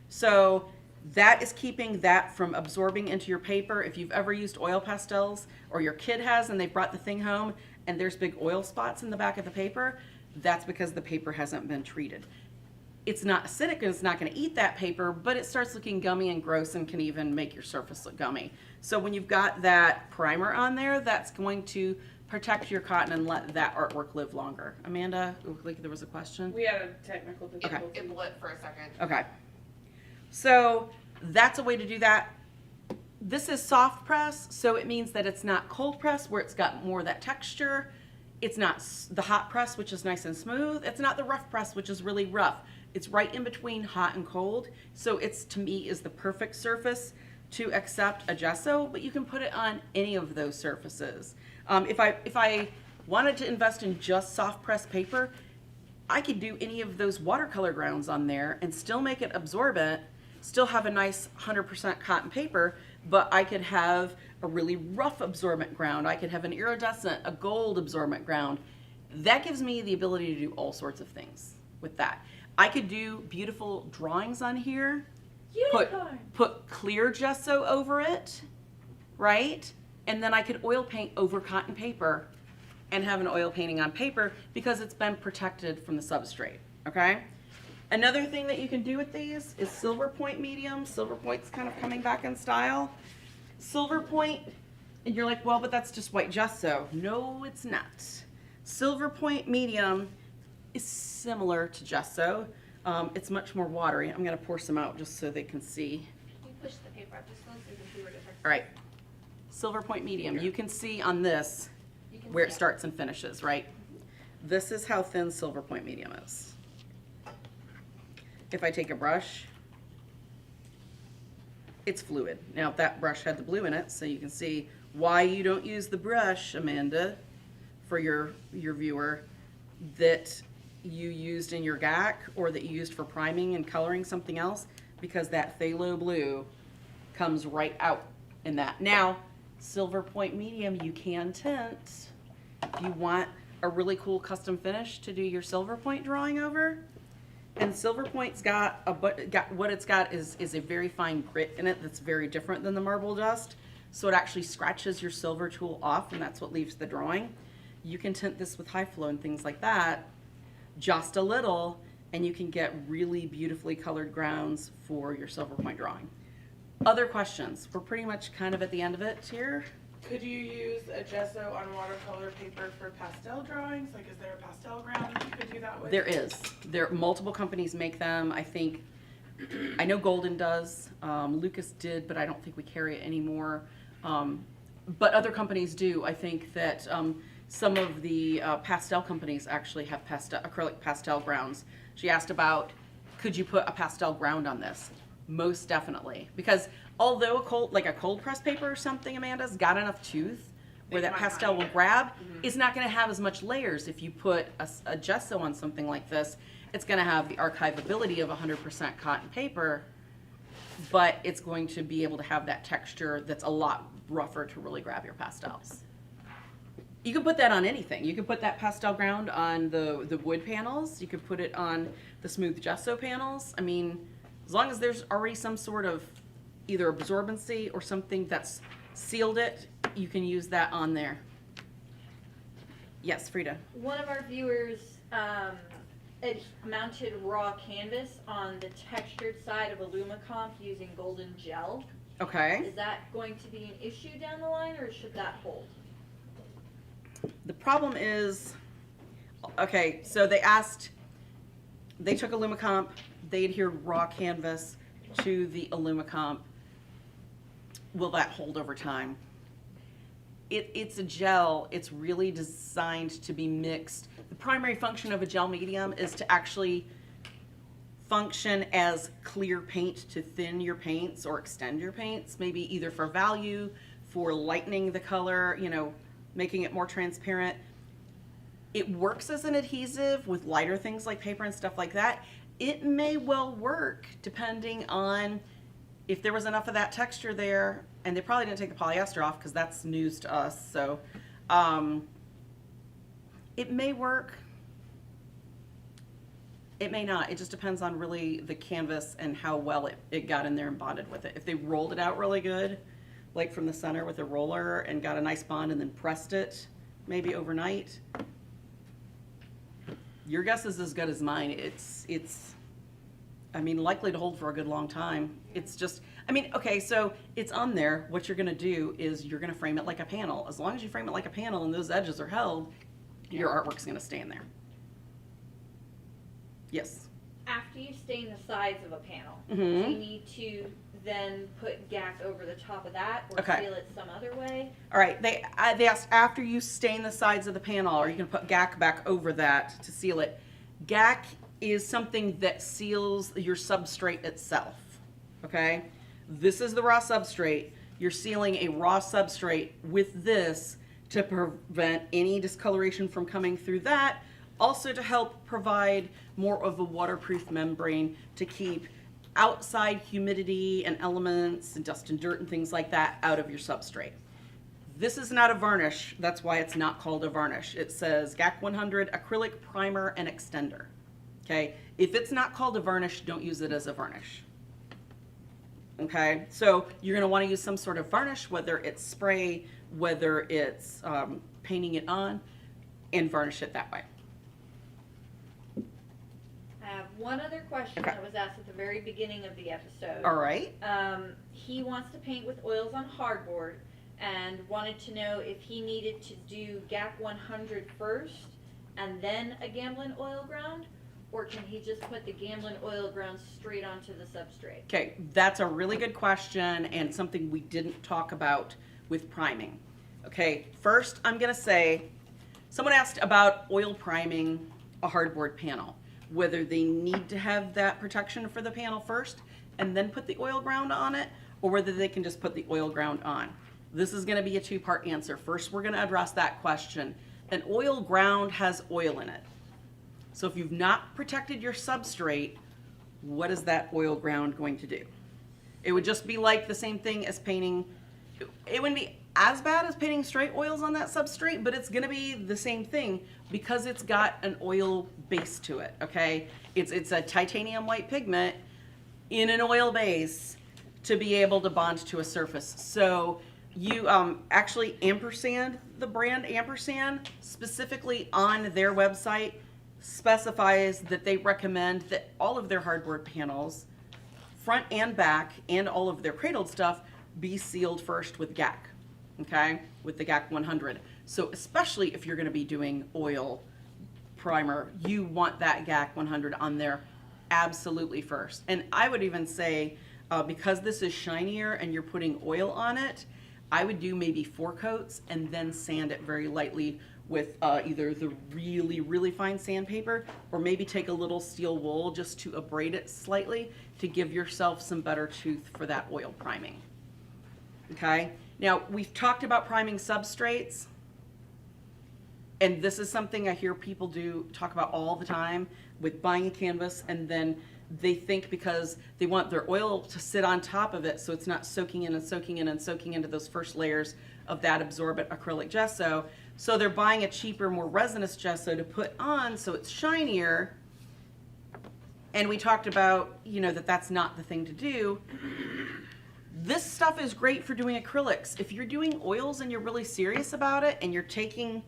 So that is keeping that from absorbing into your paper. If you've ever used oil pastels, or your kid has and they brought the thing home and there's big oil spots in the back of the paper, that's because the paper hasn't been treated. It's not acidic and it's not going to eat that paper, but it starts looking gummy and gross and can even make your surface look gummy. So when you've got that primer on there, that's going to protect your cotton and let that artwork live longer. Amanda, it looked like there was a question. We had a technical difficulty. It lit for a second. Okay. So that's a way to do that. This is soft press, so it means that it's not cold press where it's got more of that texture. It's not the hot press, which is nice and smooth. It's not the rough press, which is really rough. It's right in between hot and cold. So it's, to me, is the perfect surface to accept a gesso, but you can put it on any of those surfaces. If I wanted to invest in just soft press paper, I could do any of those watercolor grounds on there and still make it absorbent, still have a nice 100% cotton paper, but I could have a really rough absorbent ground. I could have an iridescent, a gold absorbent ground. That gives me the ability to do all sorts of things with that. I could do beautiful drawings on here, put clear gesso over it, right? And then I could oil paint over cotton paper and have an oil painting on paper because it's been protected from the substrate, okay? Another thing that you can do with these is silver point medium. Silver point's kind of coming back in style. Silver point, and you're like, well, but that's just white gesso. No, it's not. Silver point medium is similar to gesso. It's much more watery. I'm gonna pour some out just so they can see. You push the paper up just so you can see where it affects. All right, silver point medium. You can see on this where it starts and finishes, right? This is how thin silver point medium is. If I take a brush, it's fluid. Now that brush had the blue in it, so you can see why you don't use the brush, Amanda, for your viewer, that you used in your GAC or that you used for priming and coloring something else, because that phthalo blue comes right out in that. Now, silver point medium you can tint. If you want a really cool custom finish to do your silver point drawing over, Silver Point's got what it's got is a very fine grit in it that's very different than the marble dust. So it actually scratches your silver tool off, and that's what leaves the drawing. You can tint this with high flow and things like that, just a little, and you can get really beautifully colored grounds for your Silver Point drawing. Other questions? We're pretty much kind of at the end of it here. Could you use a gesso on watercolor paper for pastel drawings? Like, is there a pastel ground that you could do that with? There is. Multiple companies make them. I know Golden does. Lucas did, but I don't think we carry it anymore. But other companies do. I think that some of the pastel companies actually have acrylic pastel grounds. She asked about, could you put a pastel ground on this? Most definitely, because although a cold press paper or something, Amanda's got enough tooth where that pastel will grab, it's not going to have as much layers. If you put a gesso on something like this, it's going to have the archivability of 100% cotton paper, but it's going to be able to have that texture that's a lot rougher to really grab your pastels. You can put that on anything. You can put that pastel ground on the wood panels. You could put it on the smooth gesso panels. I mean, as long as there's already some sort of either absorbency or something that's sealed it, you can use that on there. Yes, Frida. One of our viewers mounted raw canvas on the textured side of Illumicomp using golden gel. Okay. Is that going to be an issue down the line, or should that hold? The problem is, okay, so they took Illumicomp, they adhered raw canvas to the Illumicomp. Will that hold over time? It's a gel. It's really designed to be mixed. The primary function of a gel medium is to actually function as clear paint to thin your paints or extend your paints, maybe either for value, for lightening the color, making it more transparent. It works as an adhesive with lighter things like paper and stuff like that. It may well work depending on if there was enough of that texture there, and they probably didn't take the polyester off because that's news to us. So it may work. It may not. It just depends on really the canvas and how well it got in there and bonded with it. If they rolled it out really good, like from the center with a roller and got a nice bond and then pressed it maybe overnight, your guess is as good as mine. It's likely to hold for a good long time. It's just, okay, so it's on there. What you're gonna do is you're gonna frame it like a panel. As long as you frame it like a panel and those edges are held, your artwork's gonna stay in there. Yes? After you stain the sides of a panel, Mhm. do you need to then put GAC over the top of that, or Okay. seal it some other way? All right, they asked after you stain the sides of the panel, are you gonna put GAC back over that to seal it? GAC is something that seals your substrate itself, okay? This is the raw substrate. You're sealing a raw substrate with this to prevent any discoloration from coming through that, also to help provide more of a waterproof membrane to keep outside humidity and elements and dust and dirt and things like that out of your substrate. This is not a varnish. That's why it's not called a varnish. It says GAC 100 acrylic primer and extender. Okay, if it's not called a varnish, don't use it as a varnish. Okay, so you're going to want to use some sort of varnish, whether it's spray, whether it's painting it on, and varnish it that way. I have one other question Okay. that was asked at the very beginning of the episode. All right. He wants to paint with oils on hardboard and wanted to know if he needed to do GAC 100 first and then a Gamblin oil ground, or can he just put the Gamblin oil ground straight onto the substrate? Okay, that's a really good question and something we didn't talk about with priming. Okay, first I'm going to say, someone asked about oil priming a hardboard panel, whether they need to have that protection for the panel first and then put the oil ground on it, or whether they can just put the oil ground on. This is going to be a two-part answer. First, we're going to address that question. An oil ground has oil in it. So if you've not protected your substrate, what is that oil ground going to do? It would just be like the same thing as painting. It wouldn't be as bad as painting straight oils on that substrate, but it's gonna be the same thing because it's got an oil base to it, okay? It's a titanium white pigment in an oil base to be able to bond to a surface. So you actually ampersand, the brand ampersand, specifically on their website, specifies that they recommend that all of their hardboard panels, front and back, and all of their cradled stuff be sealed first with GAC, okay, with the GAC 100. So especially if you're going to be doing oil primer, you want that GAC 100 on there absolutely first. And I would even say, because this is shinier and you're putting oil on it, I would do maybe 4 coats and then sand it very lightly with either the really, really fine sandpaper, or maybe take a little steel wool just to abrade it slightly to give yourself some better tooth for that oil priming. Okay, now we've talked about priming substrates, and this is something I hear people talk about all the time with buying a canvas, and then they think because they want their oil to sit on top of it so it's not soaking in and soaking in and soaking into those first layers of that absorbent acrylic gesso, so they're buying a cheaper, more resinous gesso to put on so it's shinier. And we talked about, you know, that's not the thing to do. This stuff is great for doing acrylics. If you're doing oils and you're really serious about it, and you're taking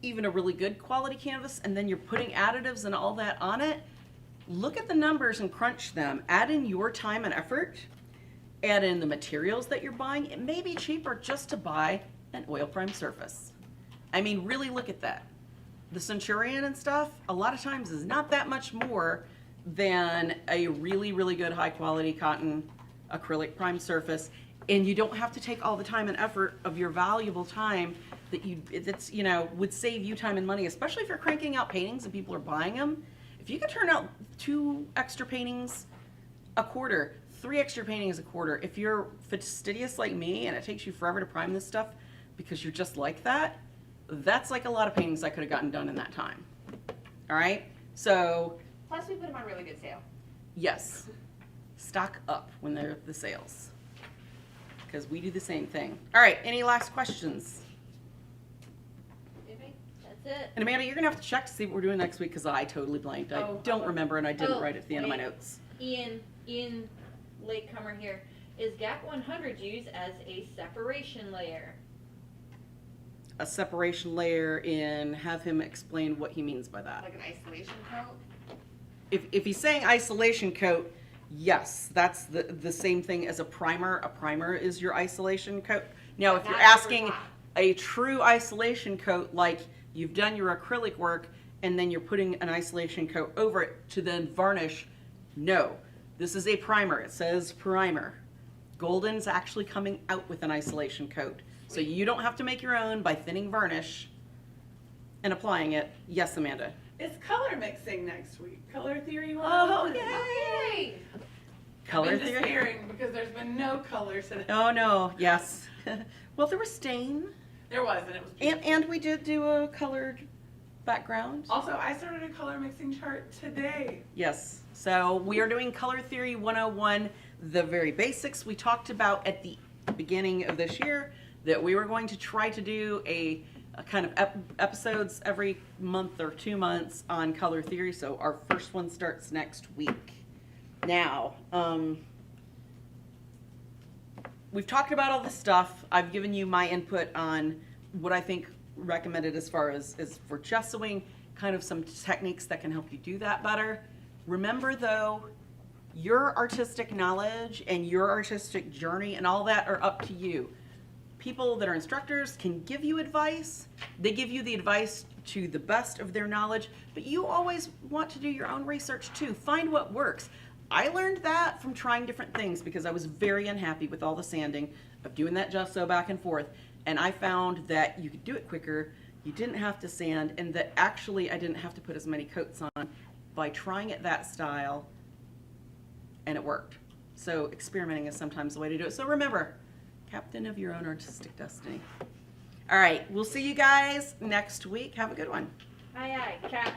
even a really good quality canvas and then you're putting additives and all that on it, look at the numbers and crunch them. Add in your time and effort, add in the materials that you're buying. It may be cheaper just to buy an oil prime surface. I mean, really look at that. The Centurion and stuff, a lot of times is not that much more than a really, really good high quality cotton acrylic prime surface. And you don't have to take all the time and effort of your valuable time that's, you know, would save you time and money, especially if you're cranking out paintings and people are buying them. If you could turn out 2 extra paintings a quarter, 3 extra paintings a quarter, if you're fastidious like me and it takes you forever to prime this stuff because you're just like that, that's like a lot of paintings I could have gotten done in that time. All right? So, Plus, we put them on really good sale. yes, stock up when they're the sales, because we do the same thing. All right, any last questions? That's it. And Amanda, you're gonna have to check to see what we're doing next week, because I totally blanked. I don't remember, and I didn't write it at the end of my notes. Ian, latecomer here. Is GAC 100 used as a separation layer? A separation layer in, have him explain what he means by that. Like an isolation coat? If he's saying isolation coat, yes, that's the same thing as a primer. A primer is your isolation coat. Now, if you're asking a true isolation coat, like you've done your acrylic work and then you're putting an isolation coat over it to then varnish, no. This is a primer. It says primer. Golden's actually coming out with an isolation coat. So you don't have to make your own by thinning varnish and applying it. Yes, Amanda? It's color mixing next week. Color theory 101. Oh, Yay! Color I've been theory? despairing because there's been no color today. Oh, no. Yes. Well, there was stain. There was, and it was beautiful. And we did do a colored background. Also, I started a color mixing chart today. Yes. So we are doing Color Theory 101, the very basics. We talked about at the beginning of this year that we were going to try to do a kind of episodes every month or 2 months on color theory. So our first one starts next week. Now, we've talked about all this stuff. I've given you my input on what I think recommended as far as for gessoing, kind of some techniques that can help you do that better. Remember though, your artistic knowledge and your artistic journey and all that are up to you. People that are instructors can give you advice. They give you the advice to the best of their knowledge, but you always want to do your own research too. Find what works. I learned that from trying different things because I was very unhappy with all the sanding of doing that gesso back and forth. And I found that you could do it quicker, you didn't have to sand, and that actually I didn't have to put as many coats on by trying it that style, and it worked. So experimenting is sometimes the way to do it. So remember, captain of your own artistic destiny. All right, we'll see you guys next week. Have a good one. Aye, aye, Cap.